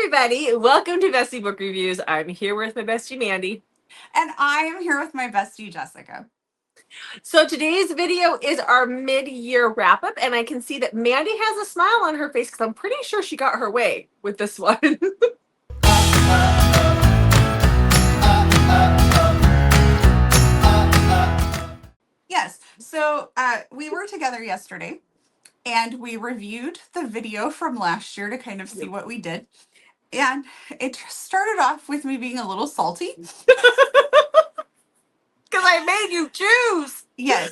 everybody. Welcome to Bestie Book Reviews. I'm here with my bestie, Mandy. And I am here with my bestie, Jessica. So today's video is our mid-year wrap-up, and I can see that Mandy has a smile on her face because I'm pretty sure she got her way with this one. Yes, so we were together yesterday, and we reviewed the video from last year to kind of see what we did. And it started off with me being a little salty. Because I made you choose. Yes.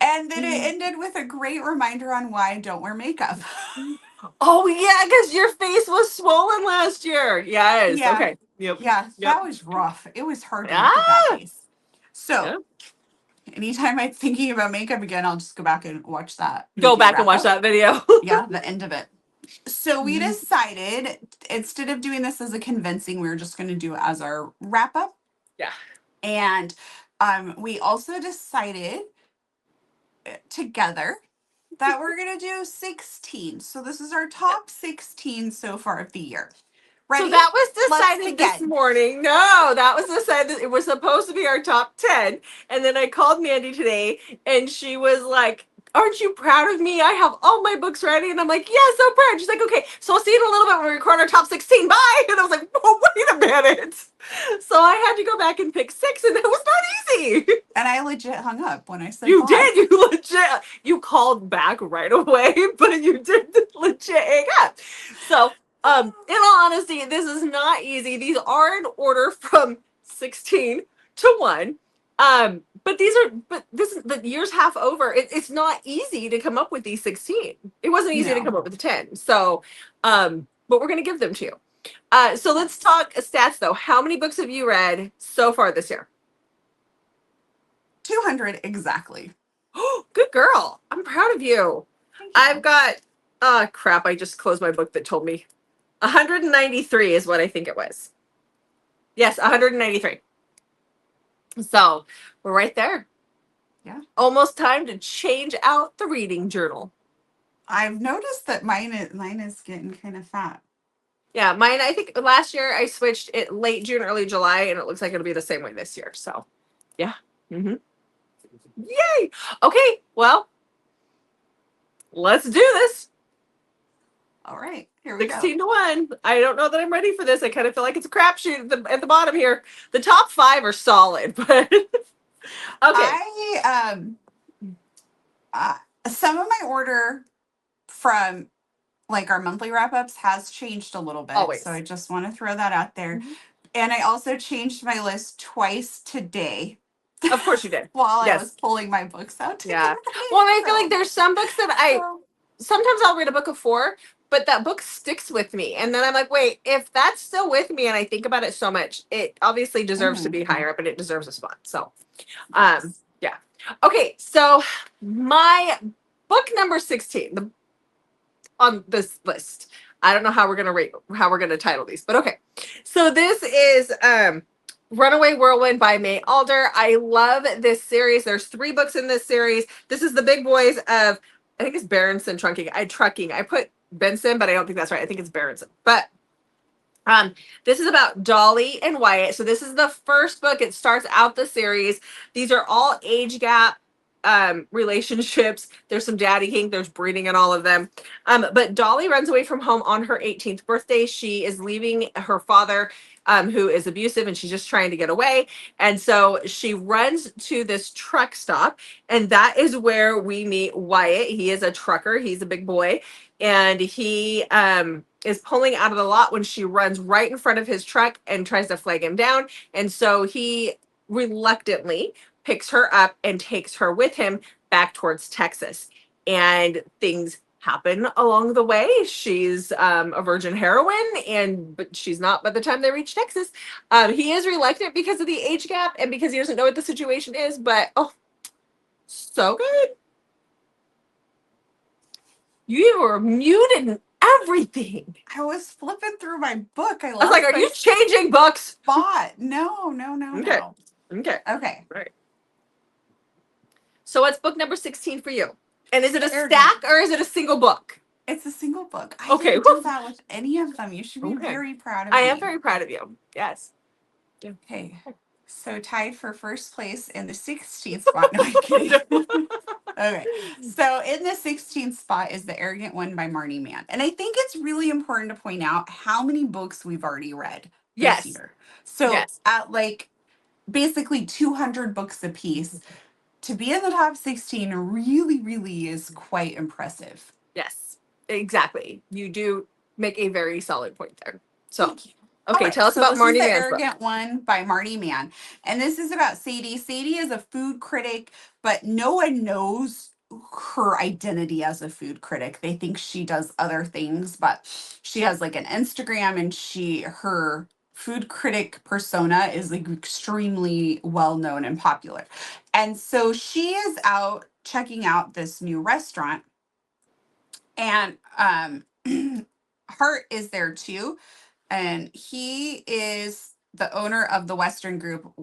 And then it ended with a great reminder on why I don't wear makeup. Oh, yeah, because your face was swollen last year. Yes. Yeah. Okay. Yep. Yeah, Yep. that was rough. It was hard to look at that face. So, anytime I'm thinking about makeup again, I'll just go back and watch that. Go back and watch that video. Yeah, the end of it. So we decided, instead of doing this as a convincing, we were just going to do it as our wrap up. Yeah. And we also decided together that we're going to do 16. So this is our top 16 so far of the year. Ready? So that was decided this morning. No, that was decided. It was supposed to be our top 10. And then I called Mandy today and she was like, aren't you proud of me? I have all my books ready. And I'm like, yeah, so proud. She's like, okay, so I'll see you in a little bit when we record our top 16. Bye. And I was like, oh, wait a minute. So I had to go back and pick 6, and it was not easy. And I legit hung up when I said you bye. did. You legit. You called back right away, but you did legit hang up. So, in all honesty, this is not easy. These are in order from 16 to 1. But this is the year's half over. It's not easy to come up with these 16. It wasn't easy to come up with the 10. So, but we're going to give them to you. So let's talk stats though. How many books have you read so far this year? 200 exactly. Oh, good girl. I'm proud of you. I've got, crap. I just closed my book that told me 193 is what I think it was. Yes, 193. So we're right there. Yeah. Almost time to change out the reading journal. I've noticed that mine is getting kind of fat. Yeah, mine, I think last year I switched it late June, early July, and it looks like it'll be the same way this year. So, yeah. Yay! Okay, well, let's do this. All right, here we go. 16 to 1. I don't know that I'm ready for this. I kind of feel like it's a crapshoot at the bottom here. The top 5 are solid, but okay. Some of my order from like our monthly wrap-ups has changed a little bit. Always. So I just want to throw that out there. And I also changed my list twice today. Of course you did. While I was pulling my books out today. Yeah. Well, and I feel like there's some books that sometimes I'll read a book of 4, but that book sticks with me. And then I'm like, wait, if that's still with me and I think about it so much, it obviously deserves to be higher up and it deserves a spot. So, yeah. Okay, so my book number 16 on this list. I don't know how we're going to title these, but okay. So this is Runaway Whirlwind by May Alder. I love this series. There's 3 books in this series. This is the big boys of, I think it's Berenson Trucking. I put Benson, but I don't think that's right. I think it's Berenson. But this is about Dolly and Wyatt. So this is the first book. It starts out the series. These are all age gap relationships. There's some daddy kink, there's breeding and all of them. But Dolly runs away from home on her 18th birthday. She is leaving her father, who is abusive, and she's just trying to get away. And so she runs to this truck stop, and that is where we meet Wyatt. He is a trucker. He's a big boy, and he is pulling out of the lot when she runs right in front of his truck and tries to flag him down. And so he reluctantly picks her up and takes her with him back towards Texas. And things happen along the way. She's a virgin heroine, but she's not by the time they reach Texas. He is reluctant because of the age gap and because he doesn't know what the situation is, but so good. You were muted and everything. I was flipping through my book. I was like, are you changing books? Spot. No. Okay. No. Okay. Right. So what's book number 16 for you? And is it a stack or is it a single book? It's a single book. I Okay. didn't do that with any of them. You should be Okay. very proud of I me. am very proud of you. Yes. Okay. So tied for first place in the 16th spot. No, I'm kidding. Okay. So in the 16th spot is The Arrogant One by Marnie Mann. And I think it's really important to point out how many books we've already read this Yes. year. So Yes. at like basically 200 books a piece, to be in the top 16 really, really is quite impressive. Yes. Exactly. You do make a very solid point there. So, Thank you. okay, All tell right, us so about this is Marnie The Mann's book. Arrogant One by Marnie Mann. And this is about Sadie. Sadie is a food critic, but no one knows her identity as a food critic. They think she does other things, but she has like an Instagram and her food critic persona is like extremely well known and popular. And so she is out checking out this new restaurant, and Hart is there too, and he is the owner of the Western Group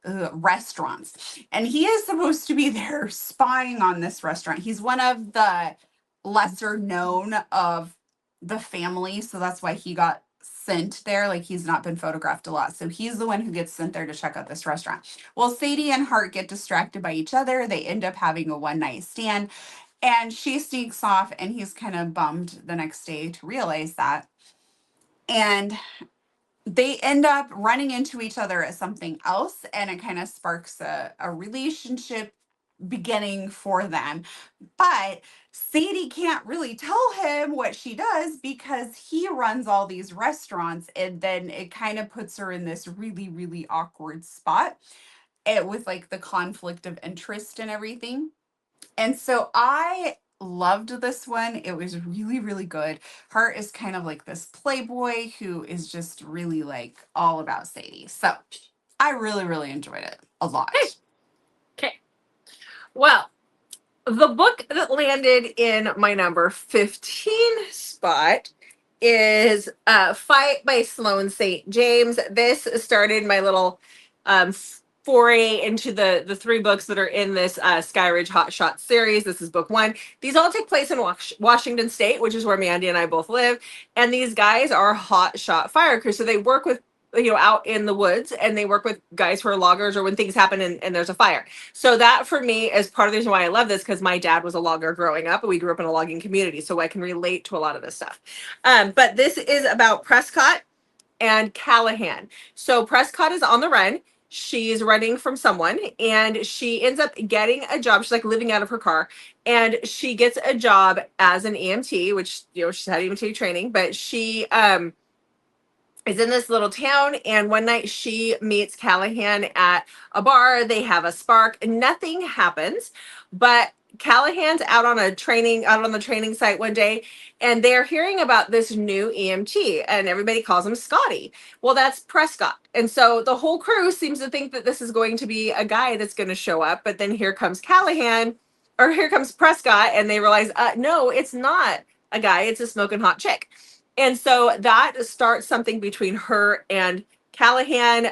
Restaurants, and he is supposed to be there spying on this restaurant. He's one of the lesser known of the family, so that's why he got sent there. Like, he's not been photographed a lot, so he's the one who gets sent there to check out this restaurant. Well, Sadie and Hart get distracted by each other. They end up having a one night stand, and she sneaks off, and he's kind of bummed the next day to realize that. And they end up running into each other at something else, and it kind of sparks a relationship beginning for them. But Sadie can't really tell him what she does because he runs all these restaurants, and then it kind of puts her in this really, really awkward spot with like the conflict of interest and everything. And so I loved this one. It was really, really good. Hart is kind of like this playboy who is just really like all about Sadie. So I really, really enjoyed it a lot. Okay. Well, the book that landed in my number 15 spot is Fight by Sloane St. James. This started my little um, foray into the three books that are in this Sky Ridge Hot Shot series. This is book one. These all take place in Washington State, which is where Mandy and I both live. And these guys are hot shot fire crew. So they work with, out in the woods, and they work with guys who are loggers or when things happen and there's a fire. So that for me is part of the reason why I love this, because my dad was a logger growing up, and we grew up in a logging community, so I can relate to a lot of this stuff. But this is about Prescott and Callahan. So Prescott is on the run. She's running from someone, and she ends up getting a job. She's like living out of her car, and she gets a job as an EMT, which, she's had EMT training, but she is in this little town, and one night she meets Callahan at a bar. They have a spark, and nothing happens, but Callahan's out on the training site one day, and they're hearing about this new EMT, and everybody calls him Scotty. Well, that's Prescott. And so the whole crew seems to think that this is going to be a guy that's going to show up, but then here comes Prescott, and they realize, no, it's not a guy, it's a smoking hot chick. And so that starts something between her and Callahan.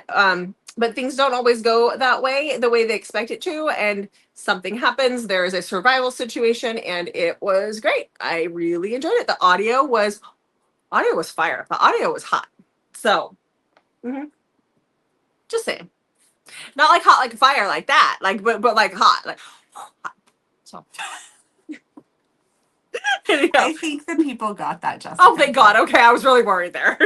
But things don't always go that way, the way they expect it to. And something happens. There is a survival situation, and it was great. I really enjoyed it. The audio was fire. The audio was hot. So, just saying. Not like hot like fire like that. But like hot. Like hot. So. I think the people got that, Jessica. Oh, thank God. Okay, I was really worried there.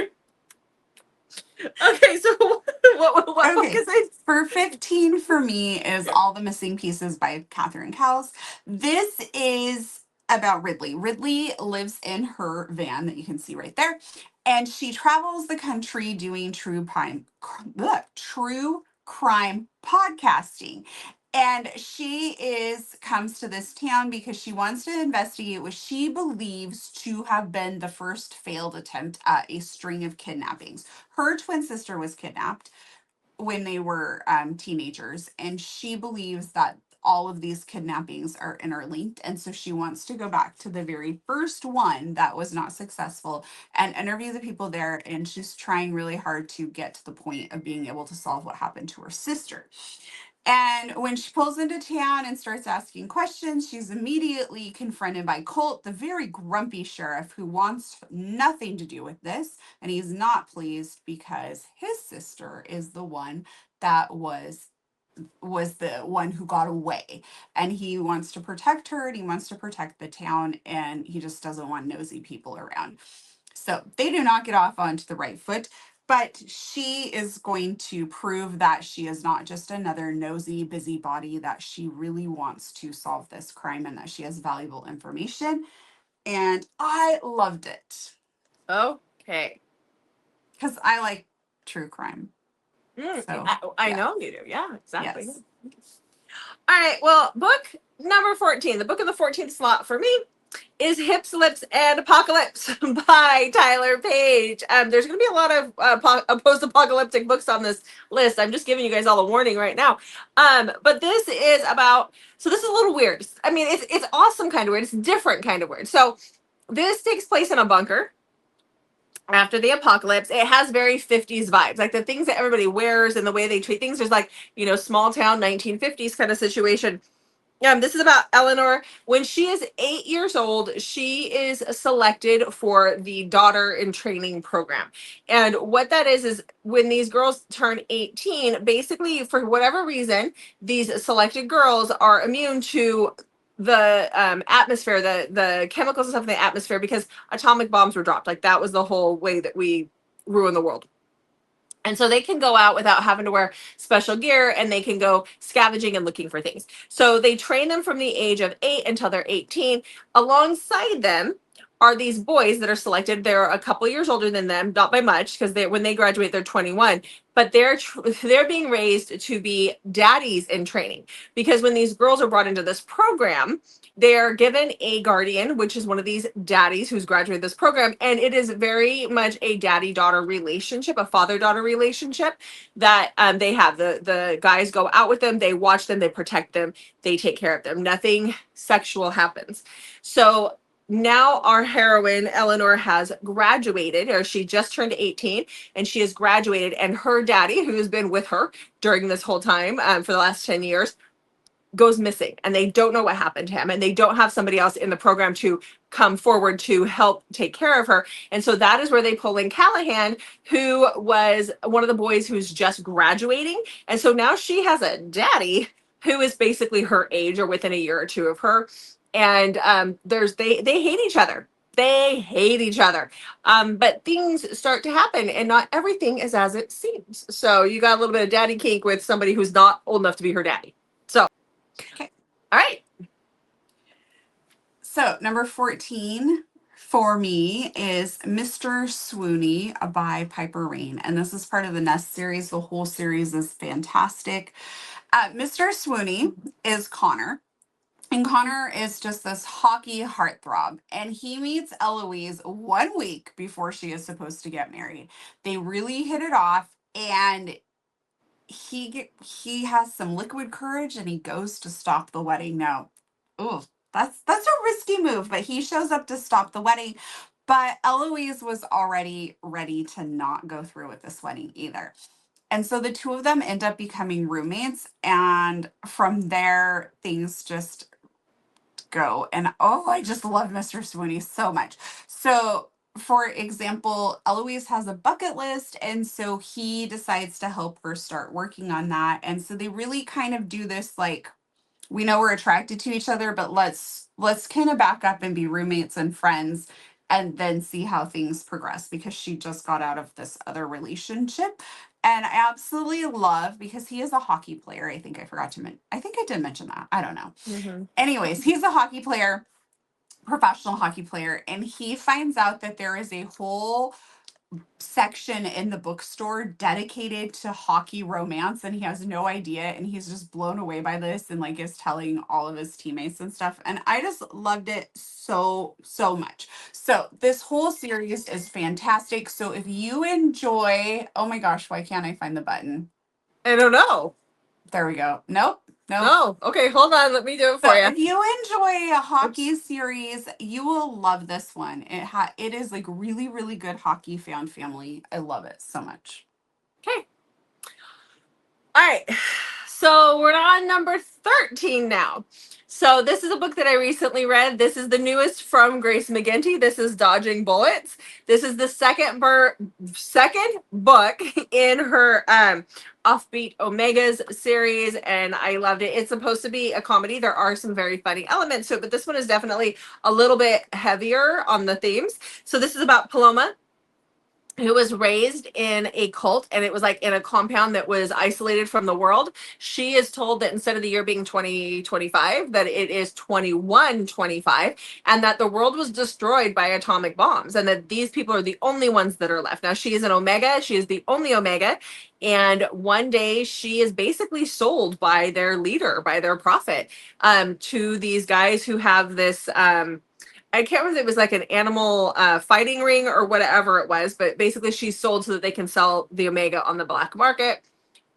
Okay, so what book is it? For 15 for me is All the Missing Pieces by Catherine Cowles. This is about Ridley. Ridley lives in her van that you can see right there, and she travels the country doing true crime podcasting. And she comes to this town because she wants to investigate what she believes to have been the first failed attempt at a string of kidnappings. Her twin sister was kidnapped when they were teenagers, and she believes that all of these kidnappings are interlinked. And so she wants to go back to the very first one that was not successful and interview the people there. And she's trying really hard to get to the point of being able to solve what happened to her sister. And when she pulls into town and starts asking questions, she's immediately confronted by Colt, the very grumpy sheriff who wants nothing to do with this. And he's not pleased because his sister is the one that was the one who got away, and he wants to protect her and he wants to protect the town, and he just doesn't want nosy people around. So they do not get off onto the right foot, but she is going to prove that she is not just another nosy busybody, that she really wants to solve this crime and that she has valuable information. And I loved it Okay. because I like true crime. So I yeah. know you do. Yeah, exactly. Yes. All right. Well, book number 14, the book of the 14th slot for me is Hips, Lips, and Apocalypse by Tyler Page. There's going to be a lot of post-apocalyptic books on this list. I'm just giving you guys all a warning right now. But this is about, so this is a little weird. I mean, it's awesome kind of weird. It's different kind of weird. So this takes place in a bunker after the apocalypse. It has very 50s vibes, like the things that everybody wears and the way they treat things. There's like, small town 1950s kind of situation. This is about Eleanor. When she is 8 years old, she is selected for the daughter in training program. And what that is when these girls turn 18, basically, for whatever reason, these selected girls are immune to the atmosphere, the chemicals and stuff in the atmosphere, because atomic bombs were dropped. Like, that was the whole way that we ruin the world. And so they can go out without having to wear special gear, and they can go scavenging and looking for things. So they train them from the age of 8 until they're 18. Alongside them are these boys that are selected. They're a couple years older than them, not by much, because when they graduate, they're 21. But they're being raised to be daddies in training, because when these girls are brought into this program, they're given a guardian, which is one of these daddies who's graduated this program. And it is very much a daddy-daughter relationship, a father-daughter relationship that they have. The guys go out with them, they watch them, they protect them, they take care of them. Nothing sexual happens. So now our heroine, Eleanor, has graduated, or she just turned 18, and she has graduated. And her daddy, who has been with her during this whole time for the last 10 years, goes missing, and they don't know what happened to him, and they don't have somebody else in the program to come forward to help take care of her. And so that is where they pull in Callahan, who was one of the boys who's just graduating. And so now she has a daddy who is basically her age or within a year or two of her. And they hate each other. They hate each other. But things start to happen, and not everything is as it seems. So you got a little bit of daddy kink with somebody who's not old enough to be her daddy. So Okay. all right. So number 14 for me is Mr. Swoony by Piper Rain. And this is part of the Nest series. The whole series is fantastic. Mr. Swoony is Connor. And Connor is just this hockey heartthrob. And he meets Eloise 1 week before she is supposed to get married. They really hit it off. And he has some liquid courage, and he goes to stop the wedding. Now, oh, that's a risky move, but he shows up to stop the wedding. But Eloise was already ready to not go through with this wedding either. And so the two of them end up becoming roommates, and from there things just go. And oh, I just love Mr. Swoony so much. So for example, Eloise has a bucket list, and so he decides to help her start working on that. And so they really kind of do this, like, we know we're attracted to each other, but let's kind of back up and be roommates and friends, and then see how things progress, because she just got out of this other relationship. And I absolutely love, because he is a hockey player. I think I forgot to mention. I think I did mention that. I don't know. Mm-hmm. Anyways, he's a hockey player, professional hockey player, and he finds out that there is a whole section in the bookstore dedicated to hockey romance, and he has no idea, and he's just blown away by this, and like is telling all of his teammates and stuff. And I just loved it so much. So this whole series is fantastic. So if you enjoy, oh my gosh, why can't I find the button? I don't know. There we go. Nope. No. Okay, hold on. Let me do it for you. If you enjoy a hockey series, you will love this one. It is like really good hockey found family. I love it so much. Okay. All right. So we're on number 13 now. So this is a book that I recently read. This is the newest from Grace McGinty. This is Dodging Bullets. This is the second book in her Offbeat Omegas series, and I loved it. It's supposed to be a comedy. There are some very funny elements to it, but this one is definitely a little bit heavier on the themes. So this is about Paloma, who was raised in a cult, and it was like in a compound that was isolated from the world. She is told that instead of the year being 2025, that it is 2125, and that the world was destroyed by atomic bombs, and that these people are the only ones that are left. Now, she is an Omega. She is the only Omega. And one day she is basically sold by their leader, by their prophet, to these guys who have this I can't remember if it was like an animal fighting ring or whatever it was, but basically she's sold so that they can sell the Omega on the black market.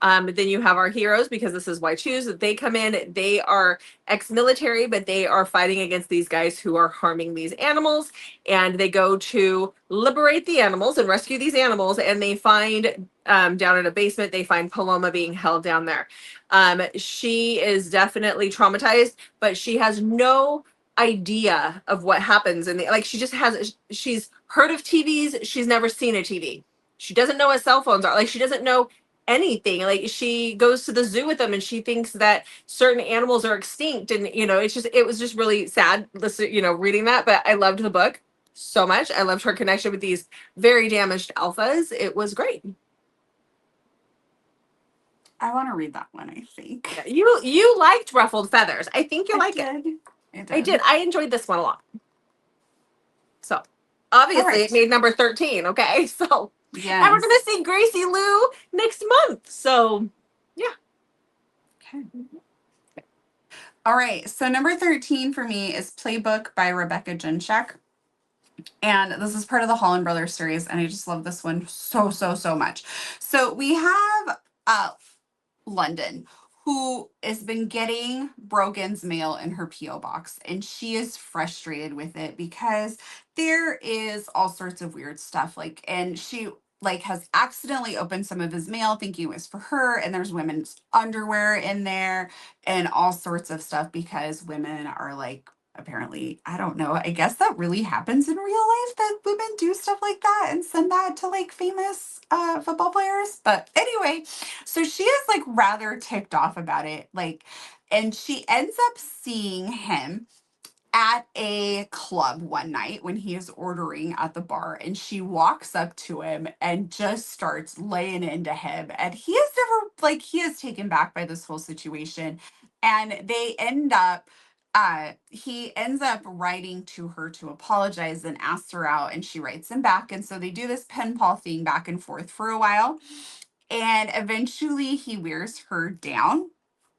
Then you have our heroes, because this is why I choose. They come in, they are ex-military, but they are fighting against these guys who are harming these animals. And they go to liberate the animals and rescue these animals. And they find down in a basement, they find Paloma being held down there. She is definitely traumatized, but she has no idea of what happens, and like she's heard of TVs, she's never seen a TV. She doesn't know what cell phones are. Like, she doesn't know anything. Like, she goes to the zoo with them and she thinks that certain animals are extinct, and it was just really sad reading that. But I loved the book so much. I loved her connection with these very damaged alphas. It was great. I want to read that one, I think. Yeah, you liked Ruffled Feathers. I think you like it. I did. I enjoyed this one a lot. So, obviously, it made number 13, okay? So, yeah. And we're going to see Gracie Lou next month. So, yeah. Okay. All right. So, number 13 for me is Playbook by Rebecca Jinchak. And this is part of the Holland Brothers series, and I just love this one so much. So, we have London, who has been getting Brogan's mail in her P.O. box, and she is frustrated with it because there is all sorts of weird stuff, and she has accidentally opened some of his mail thinking it was for her, and there's women's underwear in there and all sorts of stuff, because women are apparently, I don't know, I guess that really happens in real life, that women do stuff like that and send that to famous football players. But anyway, so she is rather ticked off about it, and she ends up seeing him at a club one night when he is ordering at the bar, and she walks up to him and just starts laying into him, and he is he is taken back by this whole situation, and they end up he ends up writing to her to apologize and asks her out, and she writes him back. And so they do this pen pal thing back and forth for a while. And eventually he wears her down.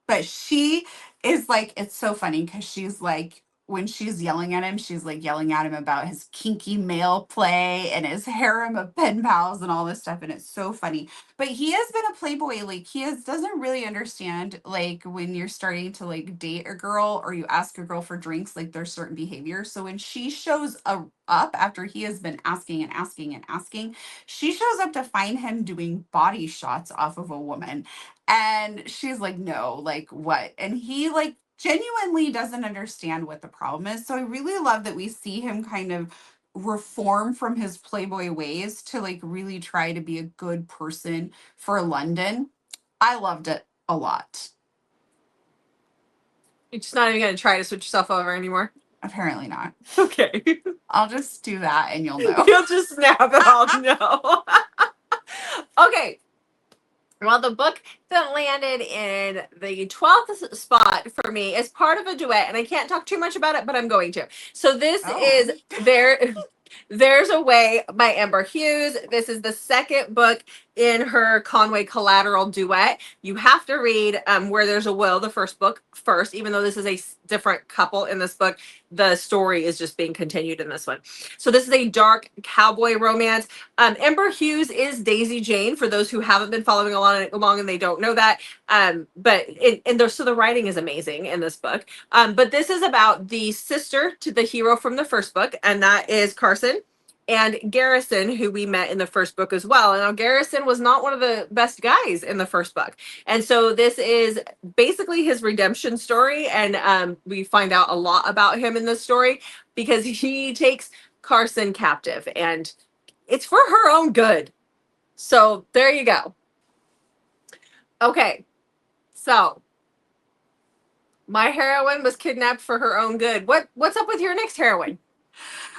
But she is it's so funny because she's when she's yelling at him, she's yelling at him about his kinky male play and his harem of pen pals and all this stuff. And it's so funny. But he has been a playboy. Doesn't really understand when you're starting to date a girl or you ask a girl for drinks, there's certain behavior. So when she shows up after he has been asking and asking and asking, she shows up to find him doing body shots off of a woman. And she's no, what? And he genuinely doesn't understand what the problem is. So I really love that we see him kind of reform from his playboy ways to really try to be a good person for London. I loved it a lot. You're just not even going to try to switch yourself over anymore? Apparently not. Okay. I'll just do that and you'll know. You'll just snap and I'll know. Okay. Well, the book that landed in the 12th spot for me is part of a duet, and I can't talk too much about it, but I'm going to. So this is There's a Way by Amber Hughes. This is the second book in her Conway Collateral duet. You have to read Where There's a Will, the first book first, even though this is a different couple in this book. The story is just being continued in this one. So this is a dark cowboy romance. Amber Hughes is Daisy Jane, for those who haven't been following along and they don't know that. So the writing is amazing in this book. But this is about the sister to the hero from the first book, and that is Carson. and Garrison, who we met in the first book as well. And now Garrison was not one of the best guys in the first book. And so this is basically his redemption story. And we find out a lot about him in this story because he takes Carson captive, and it's for her own good. So there you go. Okay. So my heroine was kidnapped for her own good. What's up with your next heroine?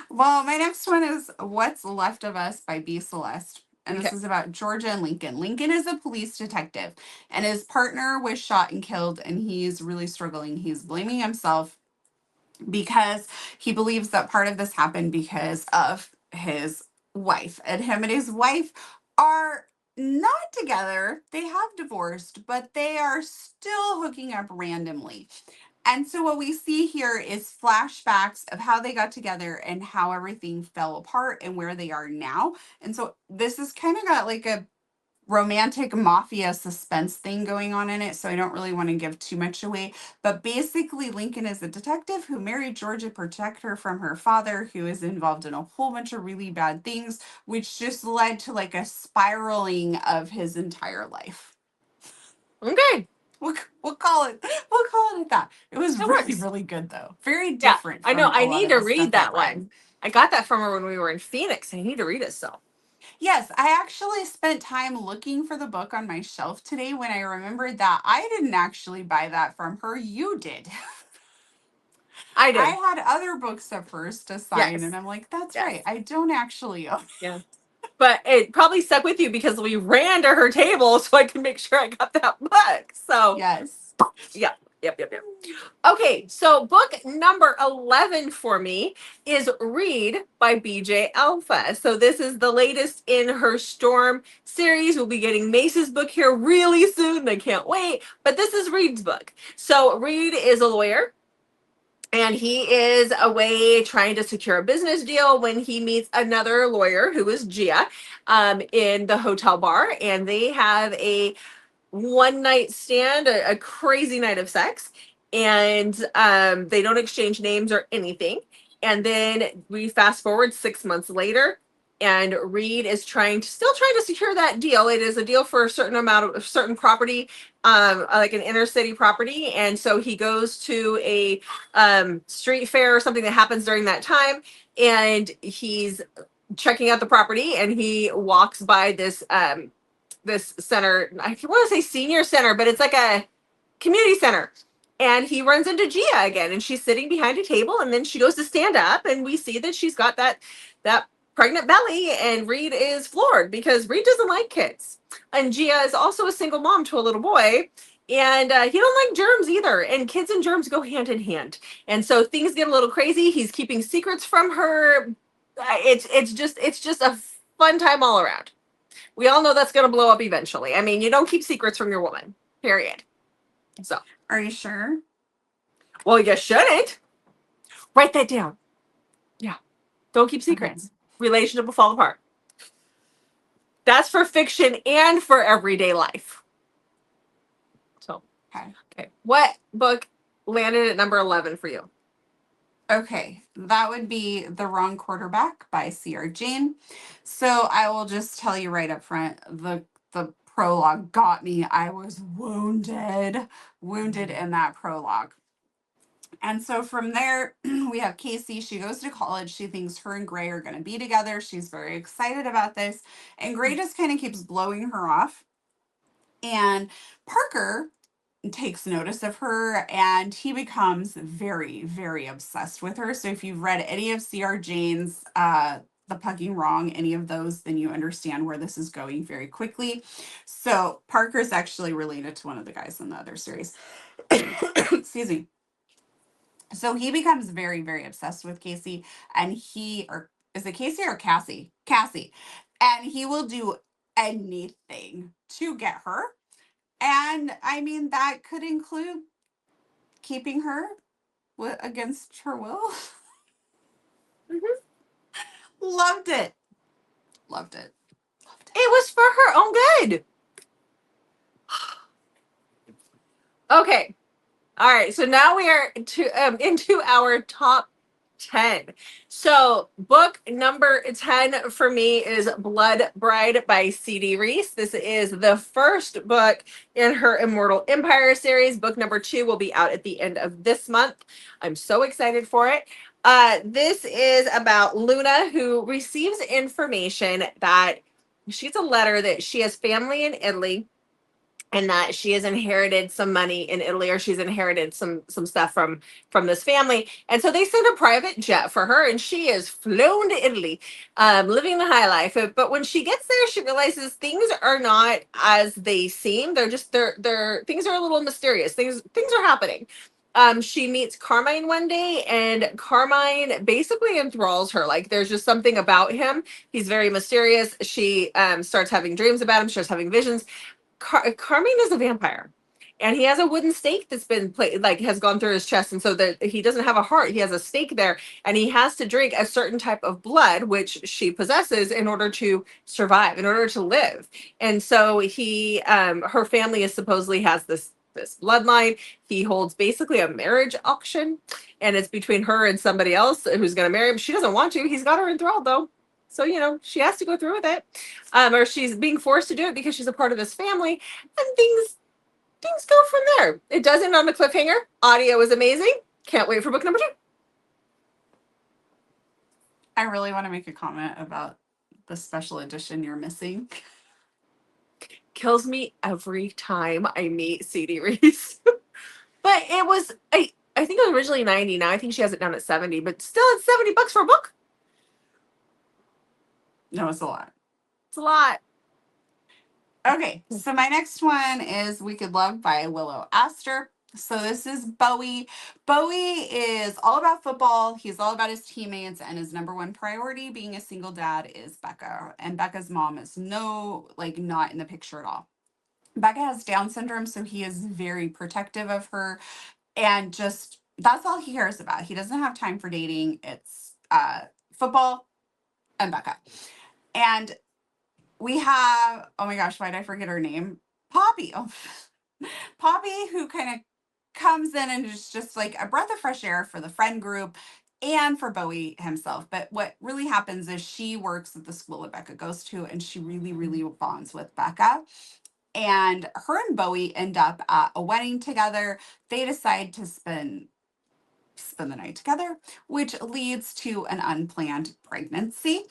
Well, my next one is What's Left of Us by B. Celeste. And this Okay. is about Georgia and Lincoln. Lincoln is a police detective, and his partner was shot and killed, and he's really struggling. He's blaming himself because he believes that part of this happened because of his wife. And him and his wife are not together. They have divorced, but they are still hooking up randomly. And so what we see here is flashbacks of how they got together and how everything fell apart and where they are now. And so this has kind of got like a romantic mafia suspense thing going on in it, so I don't really want to give too much away. But basically, Lincoln is a detective who married Georgia to protect her from her father, who is involved in a whole bunch of really bad things, which just led to like a spiraling of his entire life. Okay. We'll call it at that. It was That really, works. really good though. Very Yeah, different I know. from I a lot need of to the read stuff that I've read. one. I got that from her when we were in Phoenix. I need to read it still. Yes, I actually spent time looking for the book on my shelf today when I remembered that I didn't actually buy that from her. You did. I I did. had other books of hers to sign, Yes. and I'm like, that's Yes. right. I don't actually own. Yeah. But it probably stuck with you because we ran to her table so I could make sure I got that book. So, Yes. yeah. Yep. Okay, so book number 11 for me is Read by BJ Alpha. So this is the latest in her Storm series. We'll be getting Mace's book here really soon. I can't wait. But this is Reed's book. So Reed is a lawyer, and he is away trying to secure a business deal when he meets another lawyer who is Gia in the hotel bar. And they have a one night stand, a crazy night of sex, and they don't exchange names or anything. And then we fast forward 6 months later, and Reed is still trying to secure that deal. It is a deal for a certain amount of certain property, like an inner city property. And so he goes to a street fair or something that happens during that time, and he's checking out the property, and he walks by this center. I want to say senior center, but it's like a community center. And he runs into Gia again, and she's sitting behind a table, and then she goes to stand up, and we see that she's got that pregnant belly, and Reed is floored because Reed doesn't like kids. And Gia is also a single mom to a little boy, and he don't like germs either. And kids and germs go hand in hand. And so things get a little crazy. He's keeping secrets from her. It's just a fun time all around. We all know that's going to blow up eventually. I mean, you don't keep secrets from your woman, period. So, Are you sure? well, you shouldn't. Write that down. Yeah. Don't keep secrets. Okay. Relationship will fall apart. That's for fiction and for everyday life. So, okay. What book landed at number 11 for you? Okay, that would be The Wrong Quarterback by C.R. Jane. So I will just tell you right up front, the prologue got me. I was wounded in that prologue. And so from there, we have Casey. She goes to college. She thinks her and Gray are going to be together. She's very excited about this. And Gray just kind of keeps blowing her off. And Parker takes notice of her, and he becomes very, very obsessed with her. So if you've read any of C.R. Jane's The Pugging Wrong, any of those, then you understand where this is going very quickly. So Parker's actually related to one of the guys in the other series. Excuse me. So he becomes very, very obsessed with Casey, and or is it Casey or Cassie? Cassie. And he will do anything to get her. And I mean, that could include keeping her against her will. Mm-hmm. Loved it. Loved it. It was for her own good. Okay. All right. So now we are into our top 10. So, book number 10 for me is Blood Bride by C.D. Reese. This is the first book in her Immortal Empire series. Book number 2 will be out at the end of this month. I'm so excited for it. This is about Luna, who receives information that she's a letter that she has family in Italy, and that she has inherited some money in Italy, or she's inherited some stuff from this family. And so they send a private jet for her, and she is flown to Italy, living the high life. But when she gets there, she realizes things are not as they seem. They're things are a little mysterious. Things are happening. She meets Carmine one day, and Carmine basically enthralls her. Like, there's just something about him. He's very mysterious. She starts having dreams about him. She starts having visions. Carmine is a vampire, and he has a wooden stake that's been has gone through his chest, and so that he doesn't have a heart. He has a stake there, and he has to drink a certain type of blood, which she possesses, in order to survive, in order to live. And so her family is supposedly has this bloodline. He holds basically a marriage auction, and it's between her and somebody else who's going to marry him. She doesn't want to. He's got her enthralled, though. So, she has to go through with it. Or she's being forced to do it because she's a part of this family. And things go from there. It does end on a cliffhanger. Audio is amazing. Can't wait for book number 2. I really want to make a comment about the special edition you're missing. Kills me every time I meet C.D. Reese. But it was, I think it was originally 90. Now I think she has it down at 70. But still, it's $70 for a book. No, it's a lot. It's a lot. Okay, so my next one is Wicked Love by Willow Aster. So this is Bowie. Bowie is all about football. He's all about his teammates, and his number one priority, being a single dad, is Becca. And Becca's mom is not in the picture at all. Becca has Down syndrome, so he is very protective of her, and just that's all he cares about. He doesn't have time for dating. It's football and Becca. And we have, oh my gosh, why did I forget her name? Poppy. Oh. Poppy, who kind of comes in and is just like a breath of fresh air for the friend group and for Bowie himself. But what really happens is she works at the school that Becca goes to, and she really, really bonds with Becca. And her and Bowie end up at a wedding together. They decide to spend the night together, which leads to an unplanned pregnancy.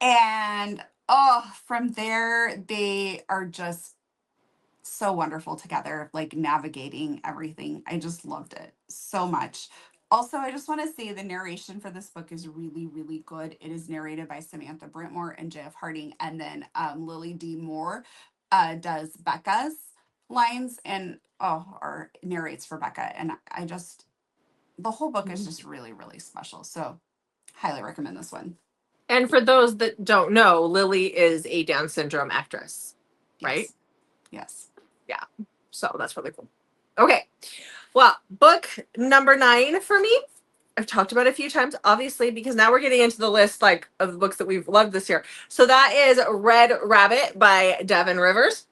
And from there, they are just so wonderful together, like navigating everything. I just loved it so much. Also, I just want to say the narration for this book is really, really good. It is narrated by Samantha Brentmore and J.F. Harding, and then Lily D. Moore does Becca's lines and or narrates for Becca. And the whole book is just really, really special. So highly recommend this one. And for those that don't know, Lily is a Down syndrome actress, right? Yes. Yeah. So that's really cool. Okay. Well, book number 9 for me, I've talked about it a few times, obviously, because now we're getting into the list of the books that we've loved this year. So that is Red Rabbit by Devin Rivers.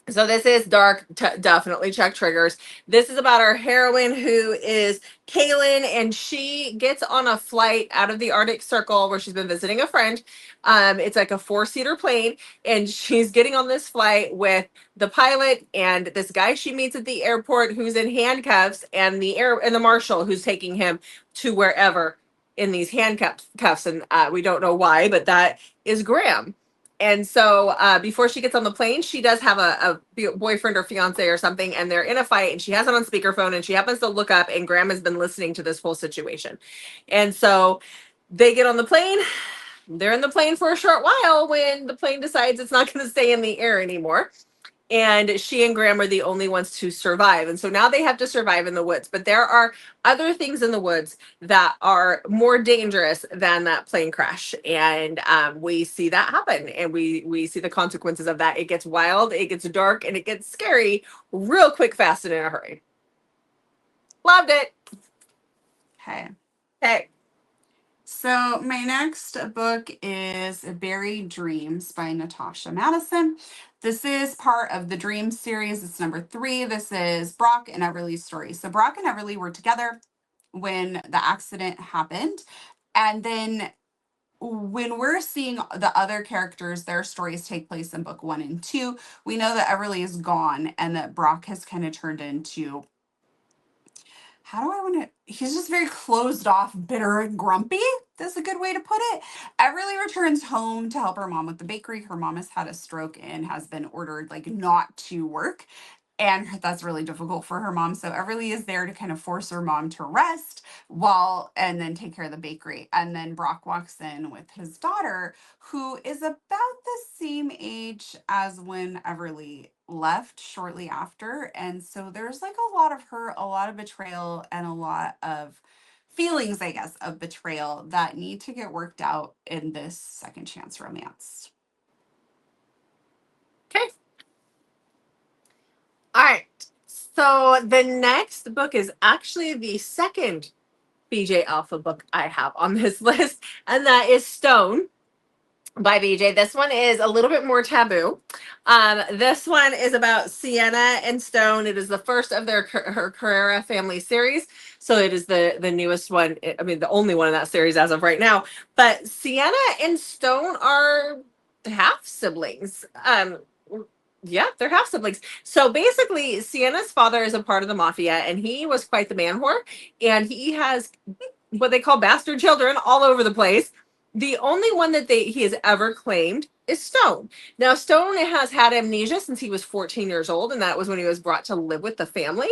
So this is dark, definitely check triggers. This is about our heroine, who is Caitlyn, and she gets on a flight out of the Arctic Circle where she's been visiting a friend. It's like a 4-seater plane, and she's getting on this flight with the pilot and this guy she meets at the airport who's in handcuffs, and the marshal who's taking him to wherever in these handcuffs. And we don't know why, but that is Graham. And so before she gets on the plane, she does have a boyfriend or fiance or something, and they're in a fight, and she has it on speakerphone, and she happens to look up, and Graham has been listening to this whole situation. And so they get on the plane. They're in the plane for a short while when the plane decides it's not going to stay in the air anymore. And she and Graham are the only ones to survive. And so now they have to survive in the woods. But there are other things in the woods that are more dangerous than that plane crash. And we see that happen. And we see the consequences of that. It gets wild, it gets dark, and it gets scary real quick, fast, and in a hurry. Loved it. Okay. So my next book is Buried Dreams by Natasha Madison. This is part of the Dreams series. It's number 3. This is Brock and Everly's story. So Brock and Everly were together when the accident happened. And then when we're seeing the other characters, their stories take place in book 1 and 2, we know that Everly is gone and that Brock has kind of turned into, how do I want to, he's just very closed off, bitter and grumpy. That's a good way to put it. Everly returns home to help her mom with the bakery. Her mom has had a stroke and has been ordered like not to work. And that's really difficult for her mom. So Everly is there to kind of force her mom to rest and then take care of the bakery. And then Brock walks in with his daughter, who is about the same age as when Everly left shortly after. And so there's like a lot of hurt, a lot of betrayal, and a lot of feelings, I guess, of betrayal that need to get worked out in this second chance romance. Okay. All right. So the next book is actually the second BJ Alpha book I have on this list, and that is Stone by BJ. This one is a little bit more taboo. This one is about Sienna and Stone. It is the first of her Carrera family series. So it is the newest one. I mean, the only one in that series as of right now. But Sienna and Stone are half siblings. Yeah, they're half siblings. So basically, Sienna's father is a part of the mafia, and he was quite the man whore. And he has what they call bastard children all over the place. The only one that he has ever claimed is Stone. Now, Stone has had amnesia since he was 14 years old, and that was when he was brought to live with the family.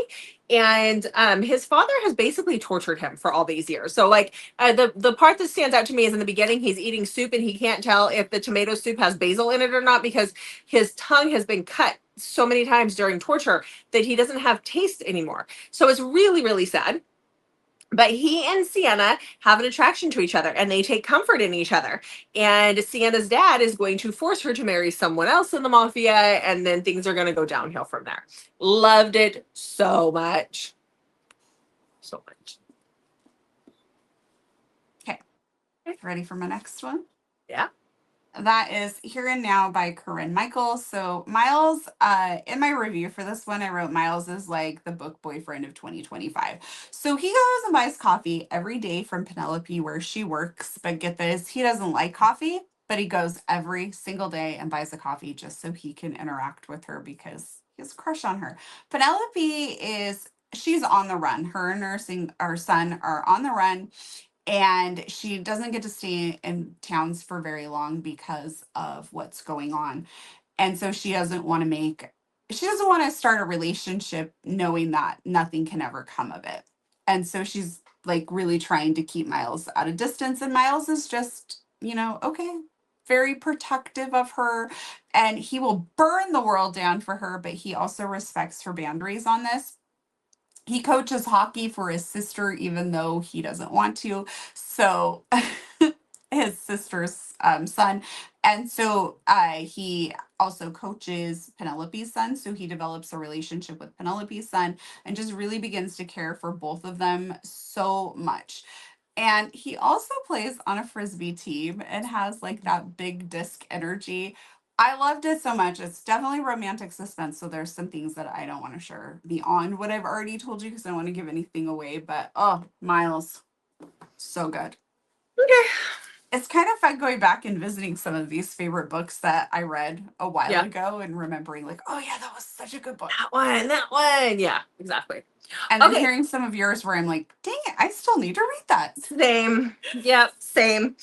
And his father has basically tortured him for all these years. So, like, the part that stands out to me is in the beginning, he's eating soup, and he can't tell if the tomato soup has basil in it or not because his tongue has been cut so many times during torture that he doesn't have taste anymore. So it's really, really sad. But he and Sienna have an attraction to each other, and they take comfort in each other. And Sienna's dad is going to force her to marry someone else in the mafia, and then things are going to go downhill from there. Loved it so much. So much. Okay. Ready for my next one? Yeah. That is Here and Now by Corinne Michael. So Miles, in my review for this one, I wrote Miles is like the book boyfriend of 2025. So he goes and buys coffee every day from Penelope where she works. But get this, he doesn't like coffee, but he goes every single day and buys a coffee just so he can interact with her because he has a crush on her. Penelope she's on the run. Her and her son are on the run. And she doesn't get to stay in towns for very long because of what's going on. And so she doesn't want to start a relationship knowing that nothing can ever come of it. And so she's like really trying to keep Miles at a distance. And Miles is just, okay, very protective of her. And he will burn the world down for her, but he also respects her boundaries on this. He coaches hockey for his sister, even though he doesn't want to. So his sister's son. And so he also coaches Penelope's son. So he develops a relationship with Penelope's son and just really begins to care for both of them so much. And he also plays on a Frisbee team and has like that big disc energy. I loved it so much. It's definitely romantic suspense. So there's some things that I don't want to share beyond what I've already told you because I don't want to give anything away. But Miles, so good. Okay. It's kind of fun going back and visiting some of these favorite books that I read a while ago and remembering like, oh yeah, that was such a good book. That one. Yeah, exactly. And then hearing some of yours where I'm like, dang it, I still need to read that. Same. Yep, same.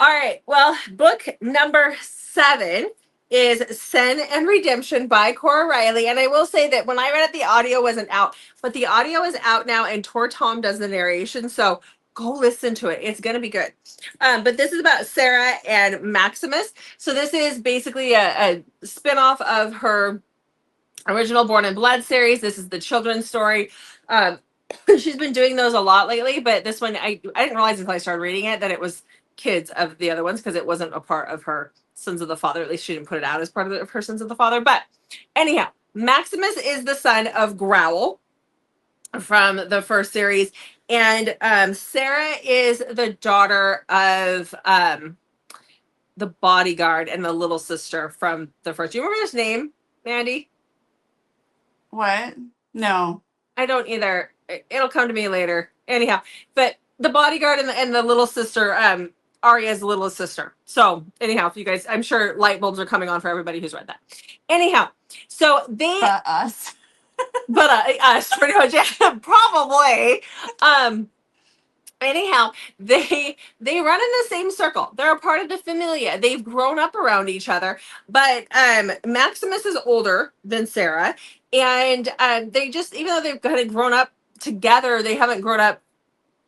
All right. Well, book number 7 is Sin and Redemption by Cora Riley. And I will say that when I read it, the audio wasn't out, but the audio is out now, and Tor Tom does the narration. So go listen to it. It's going to be good. But this is about Sarah and Maximus. So this is basically a spinoff of her original Born in Blood series. This is the children's story. She's been doing those a lot lately, but this one, I didn't realize until I started reading it that it was kids of the other ones because it wasn't a part of her Sons of the Father. At least she didn't put it out as part of her Sons of the Father. But anyhow, Maximus is the son of Growl from the first series. And Sarah is the daughter of the bodyguard and the little sister from the first. Do you remember his name, Mandy? What? No. I don't either. It'll come to me later. Anyhow, but the bodyguard and the little sister, Arya's little sister. So anyhow, if you guys, I'm sure light bulbs are coming on for everybody who's read that. Anyhow, so But us. but us pretty much, yeah, probably. Anyhow, they run in the same circle. They're a part of the familia. They've grown up around each other. But Maximus is older than Sarah, and they just, even though they've kind of grown up together, they haven't grown up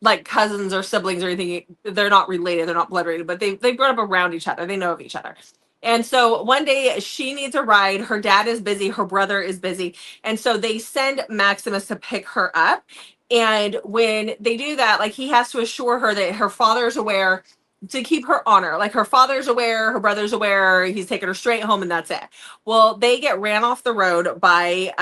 like cousins or siblings or anything. They're not related. They're not blood related, but they've grown up around each other. They know of each other. And so one day she needs a ride. Her dad is busy. Her brother is busy. And so they send Maximus to pick her up. And when they do that, like, he has to assure her that her father's aware to keep her honor. Like, her father's aware, her brother's aware, he's taking her straight home, and that's it. Well, they get ran off the road by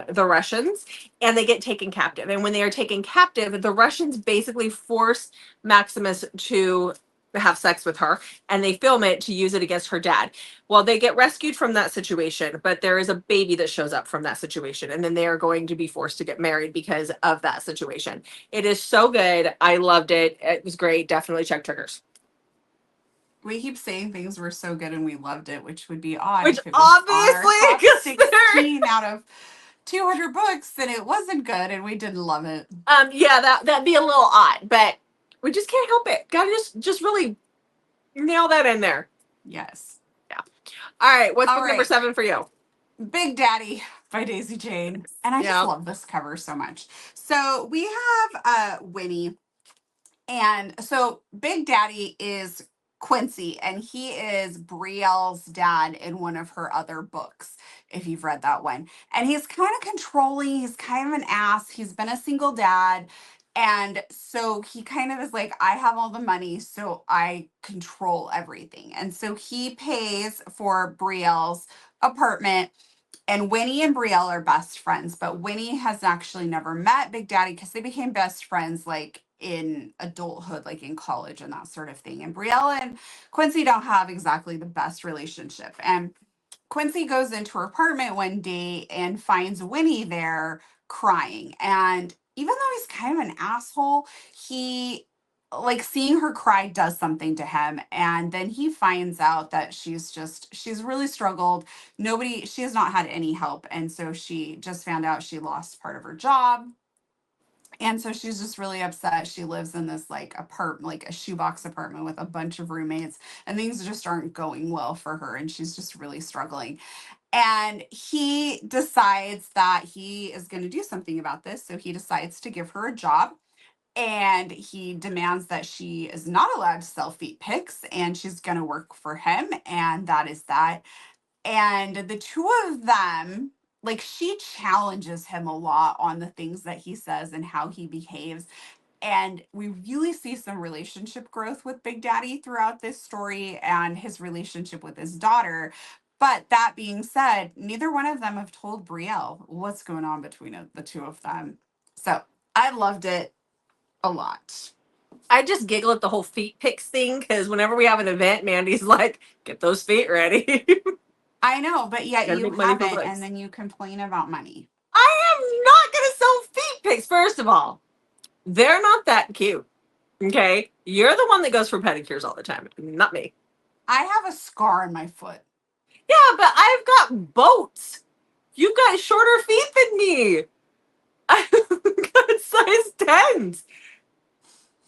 the Russians, and they get taken captive. And when they are taken captive, the Russians basically force Maximus to have sex with her, and they film it to use it against her dad. Well, they get rescued from that situation, but there is a baby that shows up from that situation, and then they are going to be forced to get married because of that situation. It is so good. I loved it. It was great. Definitely check triggers. We keep saying things were so good and we loved it, which would be odd. Which if it was obviously, our top 16 out of 200 books, then it wasn't good and we didn't love it. Yeah, that'd be a little odd, but we just can't help it. Gotta just really nail that in there. Yes. Yeah. All right. What's book number 7 for you? Big Daddy by Daisy Jane. And I just love this cover so much. So we have Winnie. And so Big Daddy is Quincy, and he is Brielle's dad in one of her other books, if you've read that one. And he's kind of controlling. He's kind of an ass. He's been a single dad. And so he kind of is like, I have all the money, so I control everything. And so he pays for Brielle's apartment. And Winnie and Brielle are best friends, but Winnie has actually never met Big Daddy because they became best friends like in adulthood, like in college and that sort of thing. And Brielle and Quincy don't have exactly the best relationship. And Quincy goes into her apartment one day and finds Winnie there crying. And even though he's kind of an asshole, he, like, seeing her cry does something to him. And then he finds out that she's really struggled. She has not had any help. And so she just found out she lost part of her job. And so she's just really upset. She lives in this like apartment, like a shoebox apartment with a bunch of roommates, and things just aren't going well for her. And she's just really struggling. And he decides that he is going to do something about this. So he decides to give her a job, and he demands that she is not allowed to sell feet pics and she's going to work for him. And that is that. And the two of them, like, she challenges him a lot on the things that he says and how he behaves. And we really see some relationship growth with Big Daddy throughout this story and his relationship with his daughter. But that being said, neither one of them have told Brielle what's going on between the two of them. So I loved it a lot. I just giggle at the whole feet pics thing because whenever we have an event, Mandy's like, get those feet ready. I know, but yet Gotta you make money for haven't, books. and then you complain about money. I am not going to sell feet pics. First of all, they're not that cute. Okay? You're the one that goes for pedicures all the time, not me. I have a scar on my foot. Yeah, but I've got boats. You've got shorter feet than me. I've got size 10s.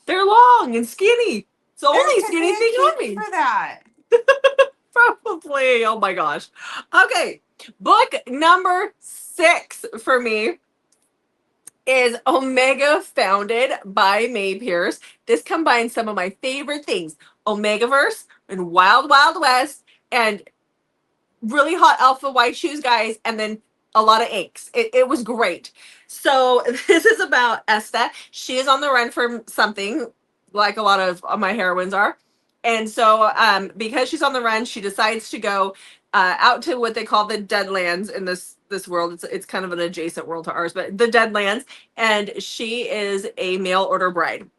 They're long and skinny. It's the only skinny thing on me. For that. Probably. Oh my gosh. Okay. Book number 6 for me is Omega Founded by Mae Pierce. This combines some of my favorite things. Omegaverse and Wild Wild West and really hot alpha white shoes guys, and then a lot of inks. It was great. So this is about Esta. She is on the run from something, like a lot of my heroines are. And so because she's on the run, she decides to go out to what they call the Deadlands in this world. It's kind of an adjacent world to ours, but the Deadlands. And she is a mail order bride.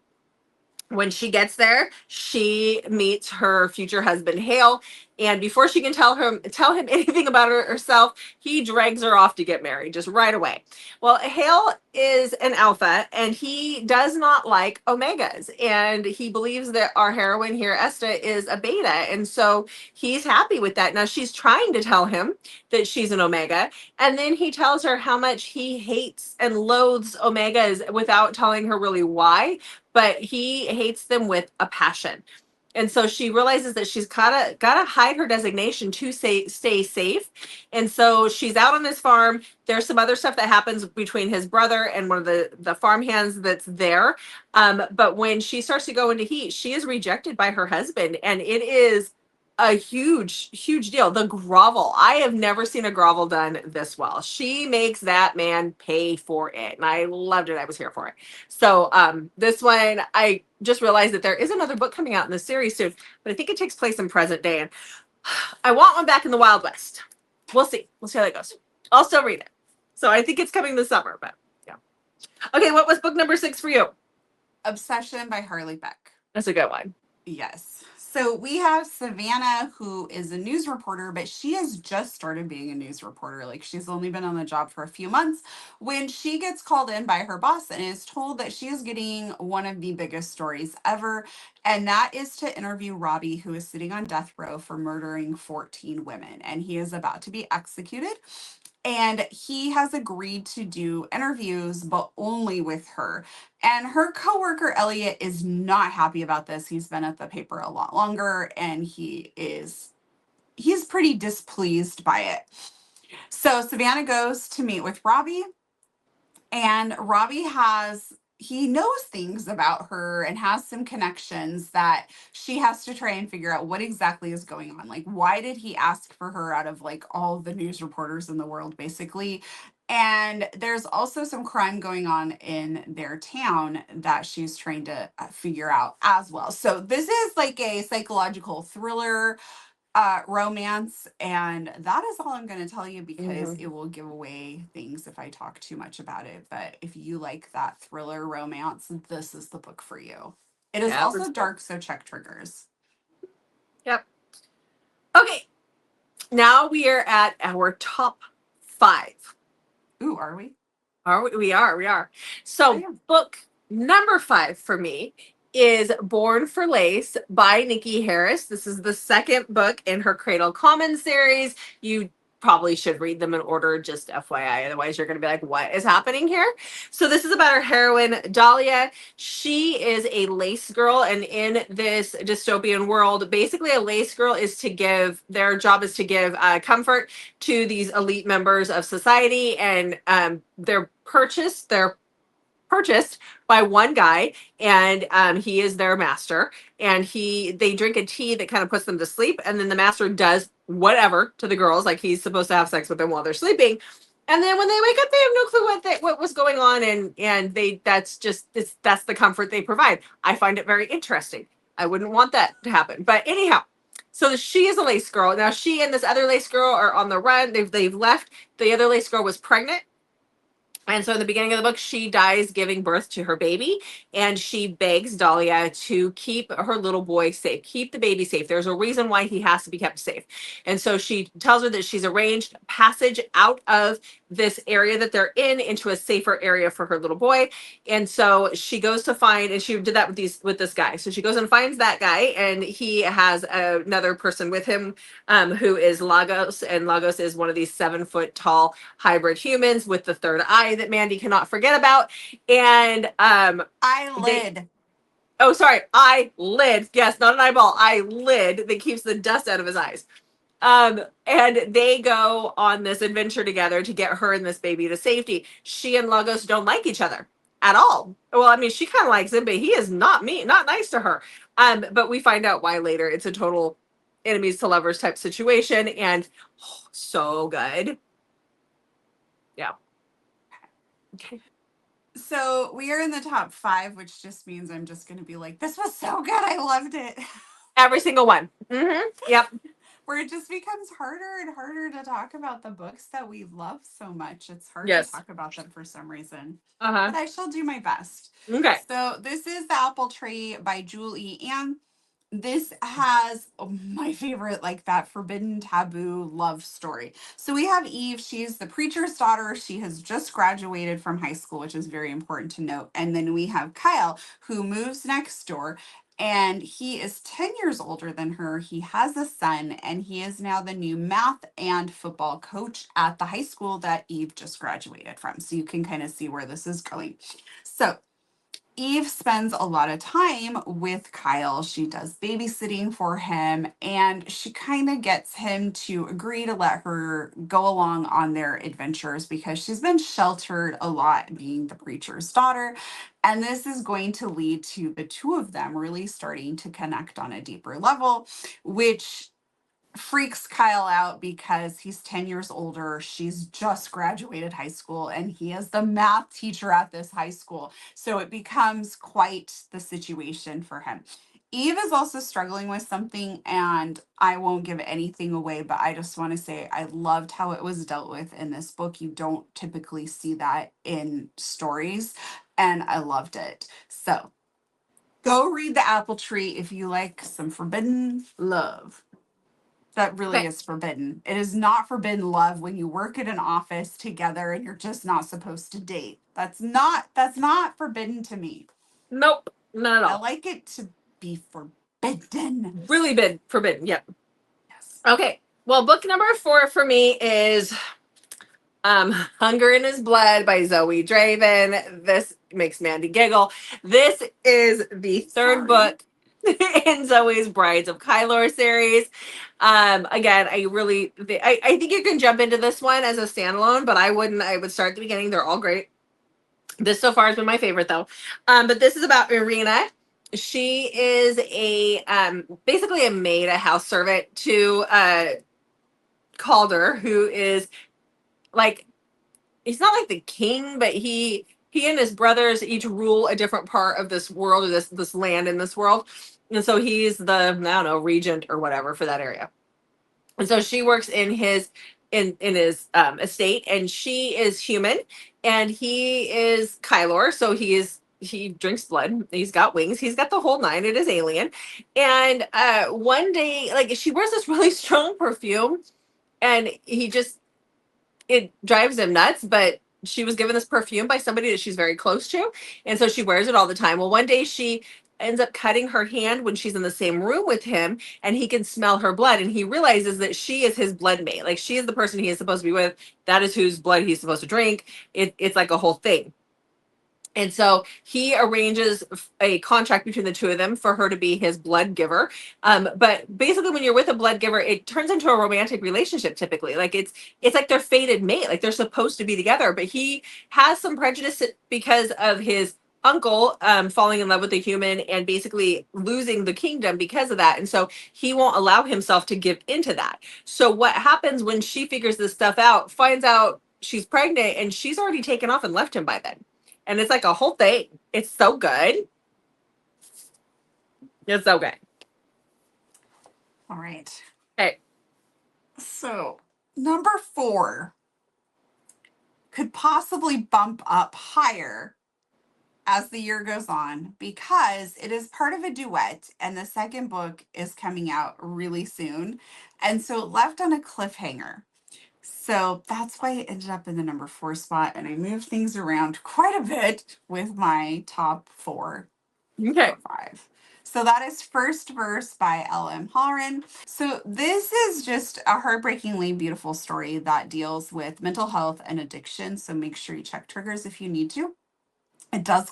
When she gets there, she meets her future husband, Hale, And before she can tell him anything about herself, he drags her off to get married just right away. Well, Hale is an alpha, and he does not like omegas, and he believes that our heroine here, Esta, is a beta, and so he's happy with that. Now she's trying to tell him that she's an omega, and then he tells her how much he hates and loathes omegas without telling her really why, but he hates them with a passion. And so she realizes that she's gotta hide her designation to stay safe. And so she's out on his farm. There's some other stuff that happens between his brother and one of the farm hands that's there. But when she starts to go into heat, she is rejected by her husband, and it is a huge deal. The grovel. I have never seen a grovel done this well. She makes that man pay for it. And I loved it. I was here for it. So this one, I just realized that there is another book coming out in the series soon, but I think it takes place in present day. And I want one back in the Wild West. We'll see. We'll see how that goes. I'll still read it. So I think it's coming this summer, but yeah. Okay, what was book number 6 for you? Obsession by Harley Beck. That's a good one. Yes. So we have Savannah, who is a news reporter, but she has just started being a news reporter. Like, she's only been on the job for a few months when she gets called in by her boss and is told that she is getting one of the biggest stories ever. And that is to interview Robbie, who is sitting on death row for murdering 14 women. And he is about to be executed. And he has agreed to do interviews, but only with her. And her coworker, Elliot, is not happy about this. He's been at the paper a lot longer, and he's pretty displeased by it. So Savannah goes to meet with Robbie, and Robbie he knows things about her and has some connections that she has to try and figure out what exactly is going on. Like, why did he ask for her out of like all the news reporters in the world, basically? And there's also some crime going on in their town that she's trying to figure out as well. So this is like a psychological thriller romance, and that is all I'm going to tell you because it will give away things if I talk too much about it. But if you like that thriller romance, this is the book for you. It is also dark, so check triggers. Yep. Okay, now we are at our top 5. Ooh, are we? We are. So book number 5 for me is Born for Lace by Nikki Harris. This is the second book in her Cradle Commons series. You probably should read them in order, just FYI. Otherwise, you're going to be like, what is happening here? So this is about our heroine, Dahlia. She is a lace girl. And in this dystopian world, basically a lace girl their job is to give comfort to these elite members of society. And they're purchased by one guy, and he is their master, and they drink a tea that kind of puts them to sleep, and then the master does whatever to the girls, like he's supposed to have sex with them while they're sleeping, and then when they wake up they have no clue what was going on, and that's the comfort they provide. I find it very interesting. I wouldn't want that to happen, but anyhow, so she is a lace girl. Now she and this other lace girl are on the run. They've left. The other lace girl was pregnant. And so in the beginning of the book, she dies giving birth to her baby, and she begs Dahlia to keep her little boy safe, keep the baby safe. There's a reason why he has to be kept safe. And so she tells her that she's arranged passage out of this area that they're in into a safer area for her little boy. And so she goes to find, and she did that with this guy. So she goes and finds that guy, and he has another person with him who is Lagos. And Lagos is one of these 7-foot tall hybrid humans with the third eye that Mandy cannot forget about. And eyelid. Eyelid. Yes, not an eyeball. Eyelid that keeps the dust out of his eyes. And they go on this adventure together to get her and this baby to safety. She and Lagos don't like each other at all. Well, I mean, she kind of likes him, but he is not nice to her. But we find out why later. It's a total enemies to lovers type situation, and so good. Yeah. Okay. So we are in the top 5, which just means I'm just going to be like, this was so good. I loved it. Every single one. Yep. Where it just becomes harder and harder to talk about the books that we love so much. It's hard to talk about them for some reason. But I shall do my best. Okay. So this is The Apple Tree by Julie Ann. this has my favorite, like that forbidden taboo love story. So we have Eve. She's the preacher's daughter. She has just graduated from high school, which is very important to note. And then we have Kyle, who moves next door. And he is 10 years older than her. He has a son, and he is now the new math and football coach at the high school that Eve just graduated from. So you can kind of see where this is going. So Eve spends a lot of time with Kyle. She does babysitting for him, and she kind of gets him to agree to let her go along on their adventures because she's been sheltered a lot being the preacher's daughter. And this is going to lead to the two of them really starting to connect on a deeper level, which freaks Kyle out because he's 10 years older. She's just graduated high school and he is the math teacher at this high school. So it becomes quite the situation for him. Eve is also struggling with something, and I won't give anything away, but I just want to say I loved how it was dealt with in this book. You don't typically see that in stories, and I loved it. So go read The Apple Tree if you like some forbidden love. That really Okay. is forbidden. It is not forbidden love when you work at an office together and you're just not supposed to date. That's not forbidden to me. Nope, not at I all. like it to be forbidden. Really big forbidden. Yep. Yes. Okay. Well, book number 4 for me is Hunger in His Blood by Zoe Draven. This makes Mandy giggle. This is the third book in Zoe's Brides of Kylor series. Again, I think you can jump into this one as a standalone, but I wouldn't. I would start at the beginning. They're all great. This so far has been my favorite though. But this is about Irina. She is a basically a maid, a house servant to Calder, who is like, he's not like the king, but he and his brothers each rule a different part of this world, or this land in this world. And so he's the, I don't know, regent or whatever for that area. And so she works in his in his estate, and she is human, and he is Kylor. So he drinks blood. He's got wings. He's got the whole nine. It is alien. And one day, like, she wears this really strong perfume, and it drives him nuts. But she was given this perfume by somebody that she's very close to, and so she wears it all the time. Well, one day she ends up cutting her hand when she's in the same room with him, and he can smell her blood, and he realizes that she is his blood mate. Like, she is the person he is supposed to be with. That is whose blood he's supposed to drink. It's like a whole thing. And so he arranges a contract between the two of them for her to be his blood giver. But basically, when you're with a blood giver, it turns into a romantic relationship typically. Like, it's like they're fated mate, like they're supposed to be together. But he has some prejudice because of his uncle falling in love with a human and basically losing the kingdom because of that. And so he won't allow himself to give into that. So what happens when she figures this stuff out, finds out she's pregnant, and she's already taken off and left him by then. And it's like a whole thing. It's so good. It's so good. All right. Okay. So, number 4 could possibly bump up higher as the year goes on because it is part of a duet, and the second book is coming out really soon. And so it left on a cliffhanger. So that's why it ended up in the number 4 spot. And I moved things around quite a bit with my top 4 Okay. or 5. So that is First Verse by L.M. Halloran. So this is just a heartbreakingly beautiful story that deals with mental health and addiction. So make sure you check triggers if you need to. It does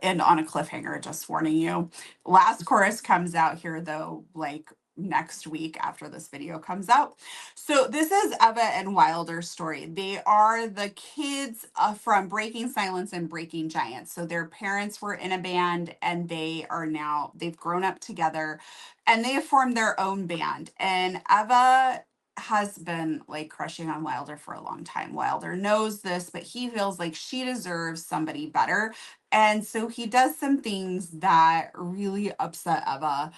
end on a cliffhanger, just warning you. Last chorus comes out here, though, like next week after this video comes out. So this is Eva and Wilder's story. They are the kids from Breaking Silence and Breaking Giants. So their parents were in a band, and they've grown up together, and they have formed their own band. And Eva has been like crushing on Wilder for a long time. Wilder knows this, but he feels like she deserves somebody better. And so he does some things that really upset Eva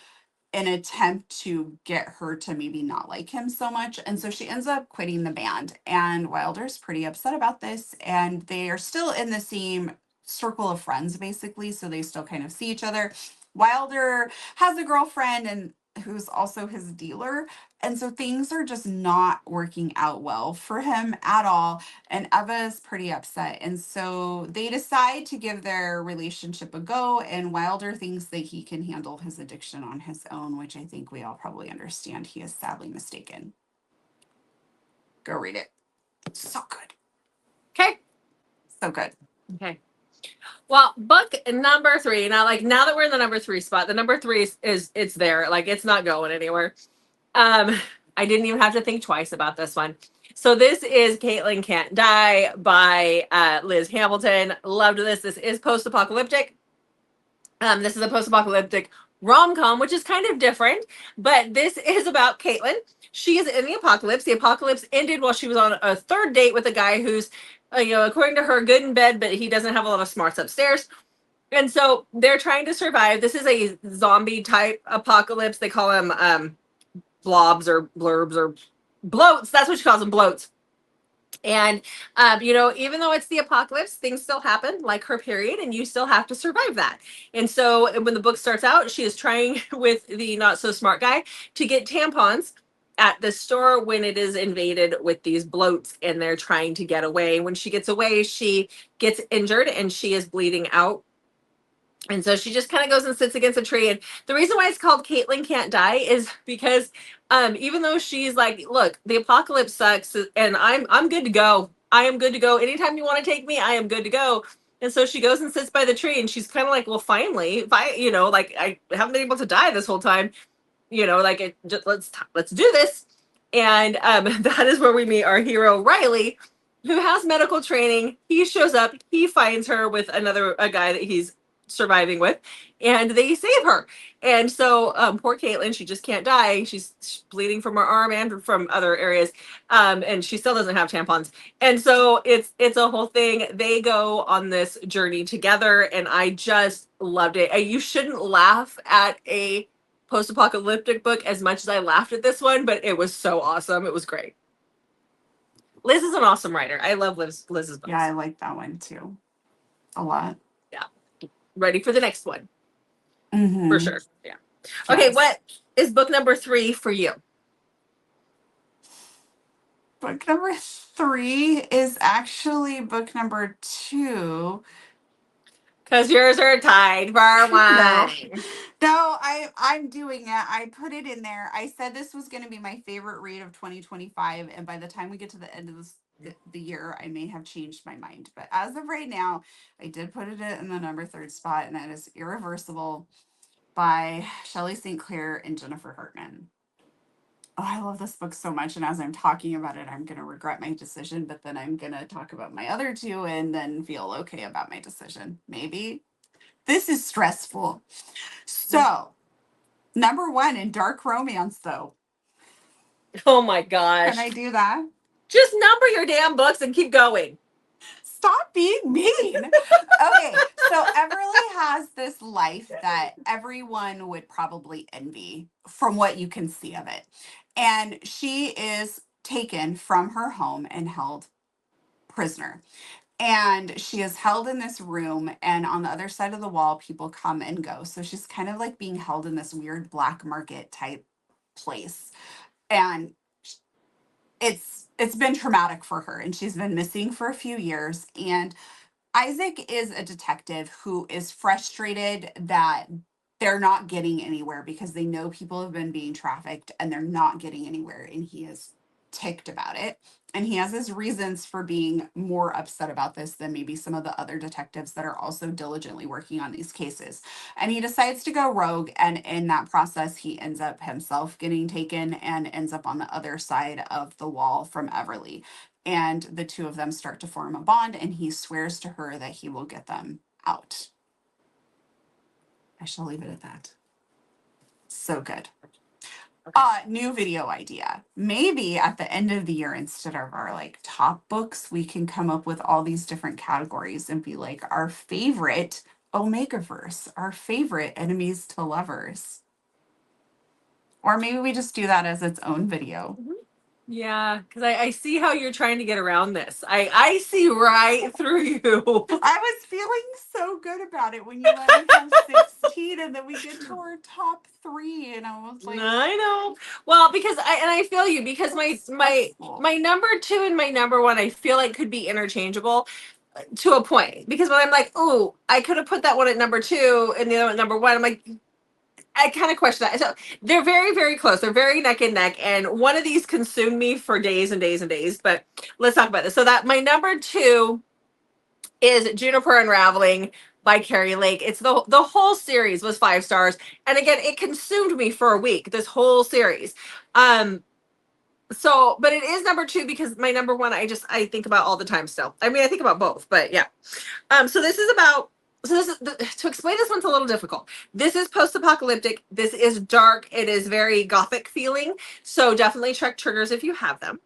in an attempt to get her to maybe not like him so much. And so she ends up quitting the band. And Wilder's pretty upset about this. And they are still in the same circle of friends, basically. So they still kind of see each other. Wilder has a girlfriend and who's also his dealer. And so things are just not working out well for him at all. And Eva is pretty upset. And so they decide to give their relationship a go. And Wilder thinks that he can handle his addiction on his own, which I think we all probably understand he is sadly mistaken. Go read it. So good. Okay. So good. Okay. Well, book number 3. Now, like now that we're in the number 3 spot, the number 3 is it's there. Like it's not going anywhere. I didn't even have to think twice about this one. So this is Caitlyn Cant Die by Liz Hamilton. Loved this. This is post-apocalyptic. This is a post-apocalyptic rom-com, which is kind of different, but this is about Caitlyn. She is in the apocalypse. The apocalypse ended while she was on a 3rd date with a guy who's, according to her, good in bed, but he doesn't have a lot of smarts upstairs. And so they're trying to survive. This is a zombie type apocalypse. They call them blobs or blurbs or bloats. That's what she calls them, bloats. And, even though it's the apocalypse, things still happen, like her period, and you still have to survive that. And so when the book starts out, she is trying with the not so smart guy to get tampons at the store when it is invaded with these bloats and they're trying to get away. When she gets away, she gets injured and she is bleeding out. And so she just kind of goes and sits against a tree. And the reason why it's called Caitlyn Cant Die is because even though she's like, look, the apocalypse sucks and I'm good to go. I am good to go. Anytime you want to take me, I am good to go. And so she goes and sits by the tree and she's kind of like, well, finally, if I, like I haven't been able to die this whole time, let's do this. And that is where we meet our hero, Riley, who has medical training. He shows up, he finds her with a guy that he's surviving with, and they save her. And so poor Caitlyn, she just can't die. She's bleeding from her arm and from other areas, and she still doesn't have tampons. And so it's a whole thing. They go on this journey together, and I just loved it. You shouldn't laugh at a post-apocalyptic book as much as I laughed at this one, but it was so awesome. It was great. Liz is an awesome writer. I love Liz's books. Yeah, I like that one too. A lot. Yeah. Ready for the next one. Mm-hmm. For sure. Yeah. Okay, yes. What is book number 3 for you? Book number 3 is actually book number 2. Because yours are tied for 1. No, I'm doing it. I put it in there. I said this was going to be my favorite read of 2025, and by the time we get to the end of the year, I may have changed my mind. But as of right now, I did put it in the number 3 spot, and that is Irreversible by Shelley St. Clair and Jennifer Hartman. Oh, I love this book so much, and as I'm talking about it, I'm going to regret my decision, but then I'm going to talk about my other 2 and then feel okay about my decision. Maybe. This is stressful. So, number 1 in dark romance, though. Oh my gosh. Can I do that? Just number your damn books and keep going. Stop being mean. Okay, so Everly has this life that everyone would probably envy from what you can see of it. And she is taken from her home and held prisoner. And she is held in this room, and on the other side of the wall, people come and go. So she's kind of like being held in this weird black market type place. And it's been traumatic for her, and she's been missing for a few years. And Isaac is a detective who is frustrated that they're not getting anywhere because they know people have been being trafficked and they're not getting anywhere, and he is ticked about it. And he has his reasons for being more upset about this than maybe some of the other detectives that are also diligently working on these cases. And he decides to go rogue, and in that process, he ends up himself getting taken and ends up on the other side of the wall from Everly. And the 2 of them start to form a bond, and he swears to her that he will get them out. I shall leave it at that. So good. Okay. New video idea. Maybe at the end of the year, instead of our top books, we can come up with all these different categories and be like our favorite Omegaverse, our favorite enemies to lovers. Or maybe we just do that as its own video. Mm-hmm. Yeah, because I see how you're trying to get around this. I see right through you. I was feeling so good about it when you let me have 16 and then we get to our top 3 and I was like, I know. Well, because I feel you because my number 2 and my number 1 I feel like could be interchangeable to a point. Because when I'm like, oh, I could have put that one at number 2 and the other one at number 1, I'm like, I kind of question that. So they're very, very close. They're very neck and neck. And one of these consumed me for days and days and days. But let's talk about this. So that my number 2 is Juniper Unraveling by Carrie Lake. It's the whole series was 5 stars. And again, it consumed me for a week, this whole series. So, but it is number 2 because my number 1, I think about all the time still. I mean, I think about both, but yeah. So this is about, so this is, to explain this one's a little difficult. This is post-apocalyptic. This is dark. It is very gothic feeling. So definitely check triggers if you have them.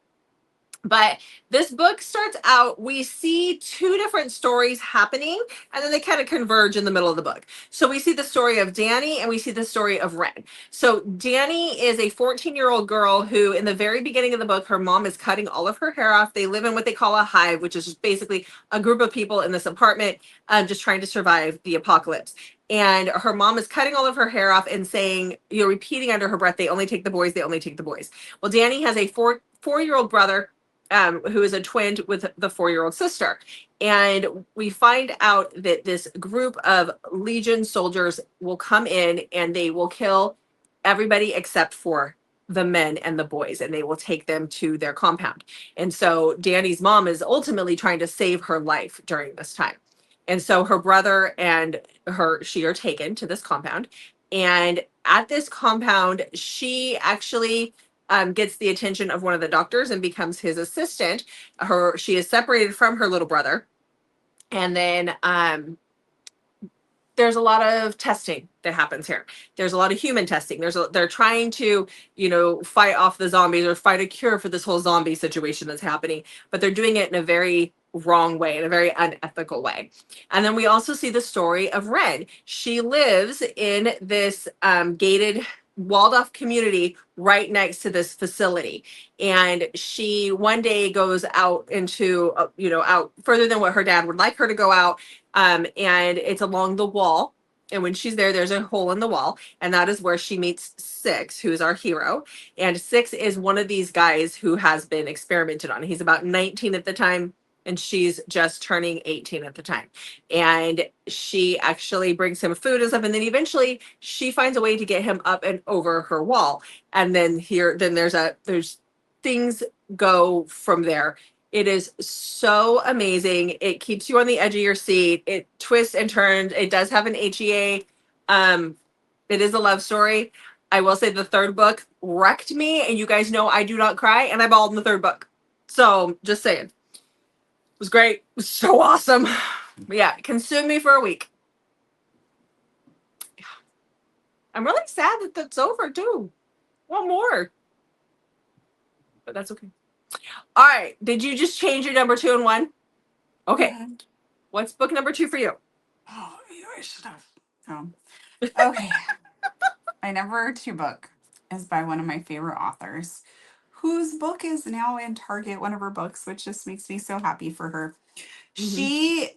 But this book starts out, we see 2 different stories happening, and then they kind of converge in the middle of the book. So we see the story of Danny and we see the story of Ren. So Danny is a 14-year-old girl who, in the very beginning of the book, her mom is cutting all of her hair off. They live in what they call a hive, which is just basically a group of people in this apartment just trying to survive the apocalypse. And her mom is cutting all of her hair off and saying, repeating under her breath, they only take the boys, they only take the boys. Well, Danny has a four-year-old brother who is a twin with the 4-year-old sister. And we find out that this group of Legion soldiers will come in and they will kill everybody except for the men and the boys, and they will take them to their compound. And so Danny's mom is ultimately trying to save her life during this time. And so her brother and she are taken to this compound. And at this compound, she actually gets the attention of one of the doctors and becomes his assistant. She is separated from her little brother. And then there's a lot of testing that happens here. There's a lot of human testing. They're trying to, fight off the zombies or fight a cure for this whole zombie situation that's happening, but they're doing it in a very wrong way, in a very unethical way. And then we also see the story of Ren. She lives in this gated, walled off community right next to this facility. And she one day goes out into, out further than what her dad would like her to go out. And it's along the wall. And when she's there, there's a hole in the wall. And that is where she meets Six, who's our hero. And Six is one of these guys who has been experimented on. He's about 19 at the time, and she's just turning 18 at the time. And she actually brings him food and stuff. And then eventually she finds a way to get him up and over her wall. And then there's things go from there. It is so amazing. It keeps you on the edge of your seat. It twists and turns. It does have an HEA. It is a love story. I will say the 3rd book wrecked me, and you guys know I do not cry, and I bawled in the 3rd book. So just saying. It was great. It was so awesome. But yeah, it consumed me for a week. I'm really sad that that's over too. One more. But that's okay. All right. Did you just change your number 2 and 1? Okay. What's book number 2 for you? Oh, I should have. Oh. Okay. My number 2 book is by one of my favorite authors, whose book is now in Target, one of her books, which just makes me so happy for her. Mm-hmm. She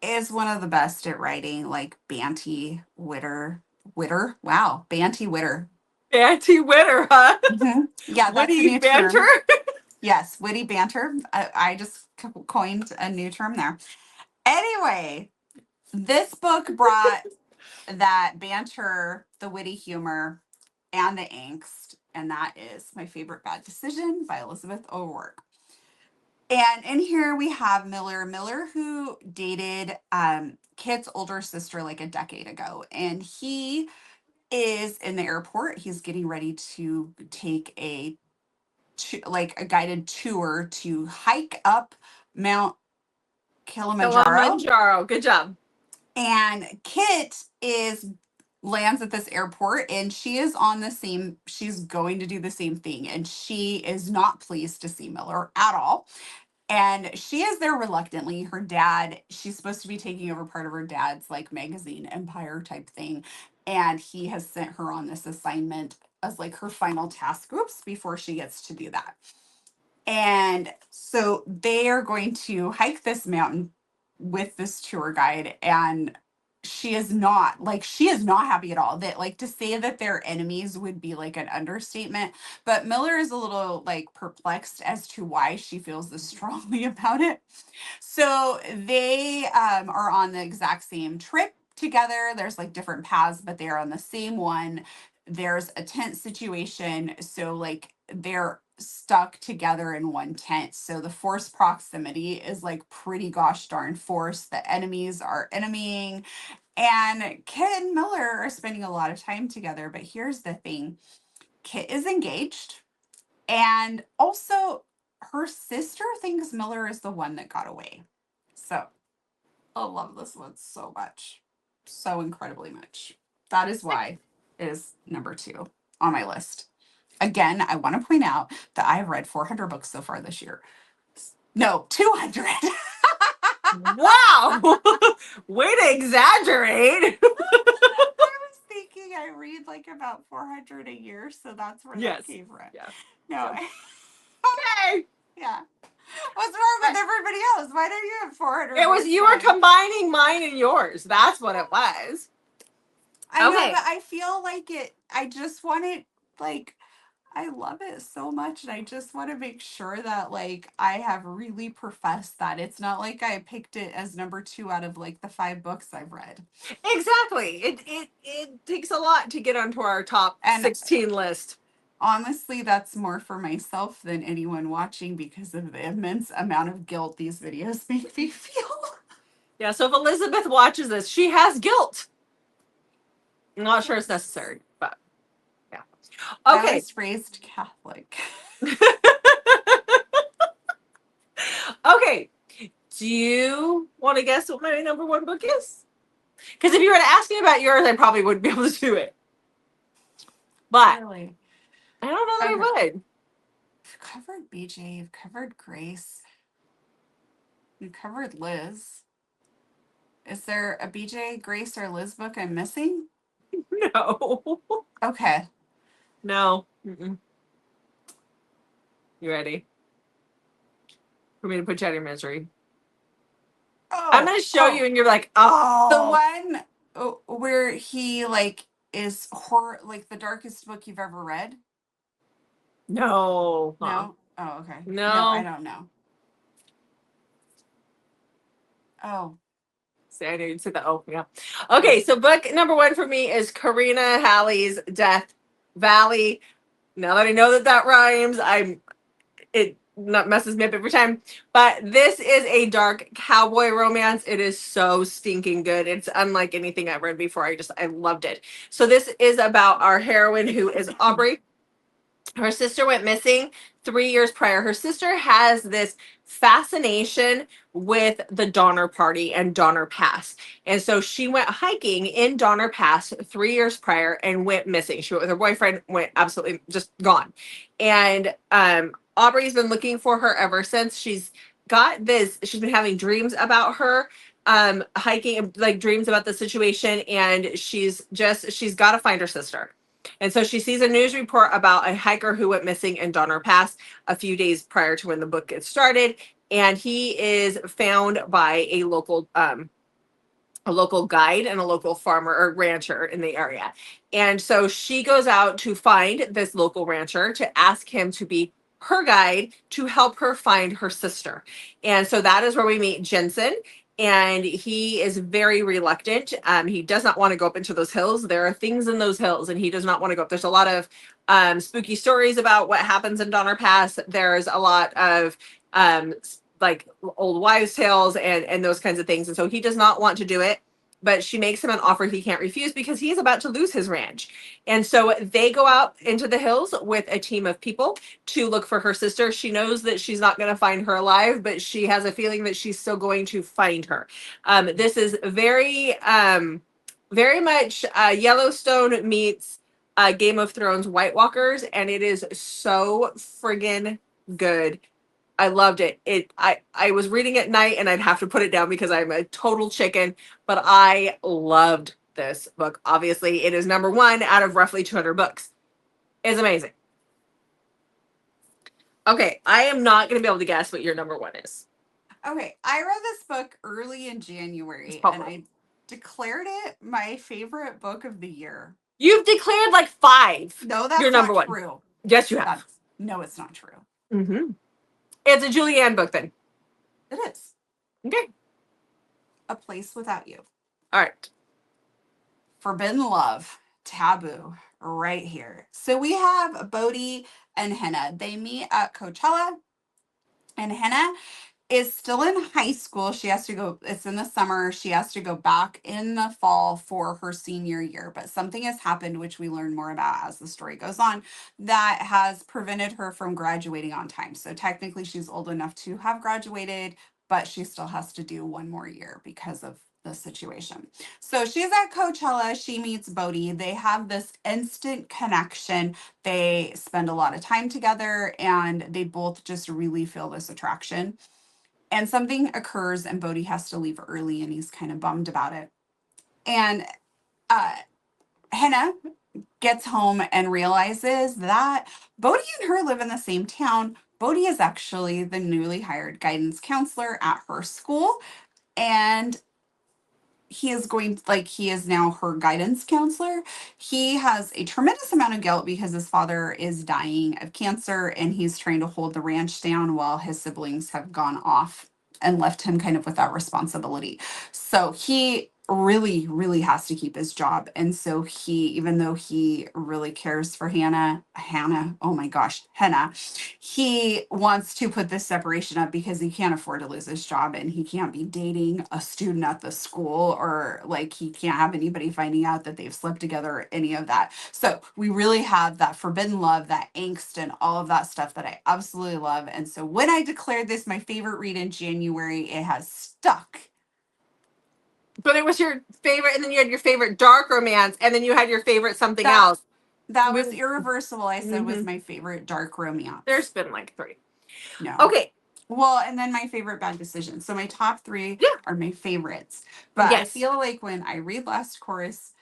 is one of the best at writing, like Banty Witter. Wow, Banty Witter. Banty Witter, huh? Mm-hmm. Yeah, that's witty a new banter. Term. Yes, witty banter. I just coined a new term there. Anyway, this book brought that banter, the witty humor, and the angst, and that is My Favorite Bad Decision by Elizabeth O'Rourke. And in here we have Miller, who dated Kit's older sister like a decade ago, and he is in the airport. He's getting ready to take a guided tour to hike up Mount Kilimanjaro. Good job. And Kit lands at this airport, and she's going to do the same thing, and she is not pleased to see Miller at all. And she is there reluctantly. Her dad, she's supposed to be taking over part of her dad's like magazine empire type thing. and he has sent her on this assignment as like her final task groups before she gets to do that. And so they are going to hike this mountain with this tour guide, and she is not happy at all. That, like, to say that they're enemies would be like an understatement, but Miller is a little like perplexed as to why she feels this strongly about it. So they are on the exact same trip together. There's like different paths, but they are on the same one. There's a tent situation, so like they're stuck together in one tent. So the force proximity is like pretty gosh darn force. The enemies are enemying, and Kit and Miller are spending a lot of time together. But here's the thing: Kit is engaged, and also her sister thinks Miller is the one that got away. So I love this one so much. So incredibly much. That is why it is number 2 on my list. Again, I want to point out that I've read 400 books so far this year. No, 200. Wow. Way to exaggerate. I was thinking I read like about 400 a year, so that's where that came from. Yeah. No. Okay. Yeah. What's wrong with everybody else? Why don't you have 400? It was, you were combining mine and yours. That's what it was. I know, but I feel like I just want it, like, I love it so much, and I just want to make sure that, like, I have really professed that. It's not like I picked it as number 2 out of, like, the 5 books I've read. Exactly. It takes a lot to get onto our top 16 list. Honestly, that's more for myself than anyone watching because of the immense amount of guilt these videos make me feel. Yeah, so if Elizabeth watches this, she has guilt. I'm not sure it's necessary, but yeah. Okay. I was raised Catholic. Okay. Do you want to guess what my number 1 book is? Because if you were to ask me about yours, I probably wouldn't be able to do it. But Really? I don't know that I would. You've covered BJ, you've covered Grace, you've covered Liz. Is there a BJ, Grace, or Liz book I'm missing? No. Okay. No. Mm-mm. You ready? For me to put you out of your misery. Oh, I'm going to show you and you're like, oh. The one where he, like, is horror, like the darkest book you've ever read? No. No? Oh, okay. No. I don't know. Oh. See, I knew you'd say that. Oh, yeah. Okay, so book number 1 for me is Karina Halley's Death Valley. Now that I know that rhymes, it not messes me up every time. But this is a dark cowboy romance. It is so stinking good. It's unlike anything I've read before. I loved it. So this is about our heroine, who is Aubrey. Her sister went missing 3 years prior. Her sister has this fascination with the Donner Party and Donner Pass. And so she went hiking in Donner Pass 3 years prior and went missing. She went with her boyfriend, went absolutely just gone. And Aubrey's been looking for her ever since. She's been having dreams about her hiking, like dreams about the situation, and she's got to find her sister. And so she sees a news report about a hiker who went missing in Donner Pass a few days prior to when the book gets started. And he is found by a local guide and a local farmer or rancher in the area. And so she goes out to find this local rancher to ask him to be her guide to help her find her sister. And so that is where we meet Jensen. And he is very reluctant. He does not want to go up into those hills. There are things in those hills, and he does not want to go up. There's a lot of spooky stories about what happens in Donner Pass. There's a lot of like old wives' tales and those kinds of things. And so he does not want to do it. But she makes him an offer he can't refuse because he's about to lose his ranch. And so they go out into the hills with a team of people to look for her sister. She knows that she's not going to find her alive, but she has a feeling that she's still going to find her. This is very much Yellowstone meets Game of Thrones White Walkers, and it is so friggin' good. I loved it. I was reading at night and I'd have to put it down because I'm a total chicken, but I loved this book. Obviously, it is number one out of roughly 200 books. It's amazing. Okay, I am not going to be able to guess what your number one is. Okay, I read this book early in January, and I declared it my favorite book of the year. You've declared like 5. No, that's your number not one. true. Yes, you have. No, it's not true. Mm-hmm. It's a Julianne book then. It is. Okay. A Place Without You. All right. Forbidden Love, Taboo, right here. So we have Bodhi and Henna. They meet at Coachella, and Henna is still in high school. She has to go, it's in the summer. She has to go back in the fall for her senior year. But something has happened, which we learn more about as the story goes on, that has prevented her from graduating on time. So technically, she's old enough to have graduated, but she still has to do one more year because of the situation. So she's at Coachella. She meets Bodhi. They have this instant connection. They spend a lot of time together, and they both just really feel this attraction. And something occurs, and Bodhi has to leave early, and he's kind of bummed about it. And Henna gets home and realizes that Bodhi and her live in the same town. Bodhi is actually the newly hired guidance counselor at her school, and he is now her guidance counselor. He has a tremendous amount of guilt because his father is dying of cancer, and he's trying to hold the ranch down while his siblings have gone off and left him kind of with that responsibility. So he really, really has to keep his job. And so even though he really cares for Henna, oh my gosh, Henna, he wants to put this separation up because he can't afford to lose his job, and he can't be dating a student at the school, or like he can't have anybody finding out that they've slept together or any of that. So we really have that forbidden love, that angst, and all of that stuff that I absolutely love. And so when I declared this my favorite read in January, it has stuck. But it was your favorite, and then you had your favorite dark romance, and then you had your favorite something else. That was Irreversible, I said, was my favorite dark romance. There's been like 3. No. Okay. Well, and then my favorite bad decision. So my top 3 are my favorites. But I feel like when I read Last Chorus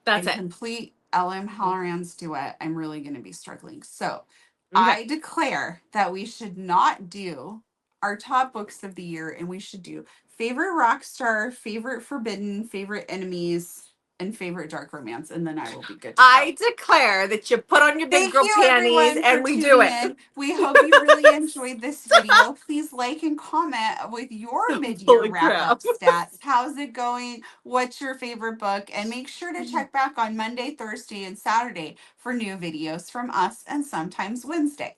and complete L.M. Halloran's duet, I'm really going to be struggling. So I declare that we should not do our top books of the year, and we should do favorite rock star, favorite forbidden, favorite enemies, and favorite dark romance, and then I will be good to go. I declare that you put on your big girl panties and we do it. We hope you really enjoyed this video. Please like and comment with your mid-year wrap-up stats. How's it going? What's your favorite book? And make sure to check back on Monday, Thursday, and Saturday for new videos from us, and sometimes Wednesday.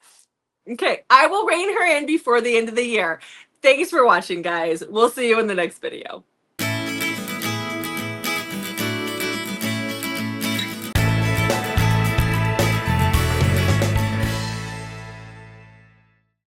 Okay, I will rein her in before the end of the year. Thanks for watching, guys. We'll see you in the next video.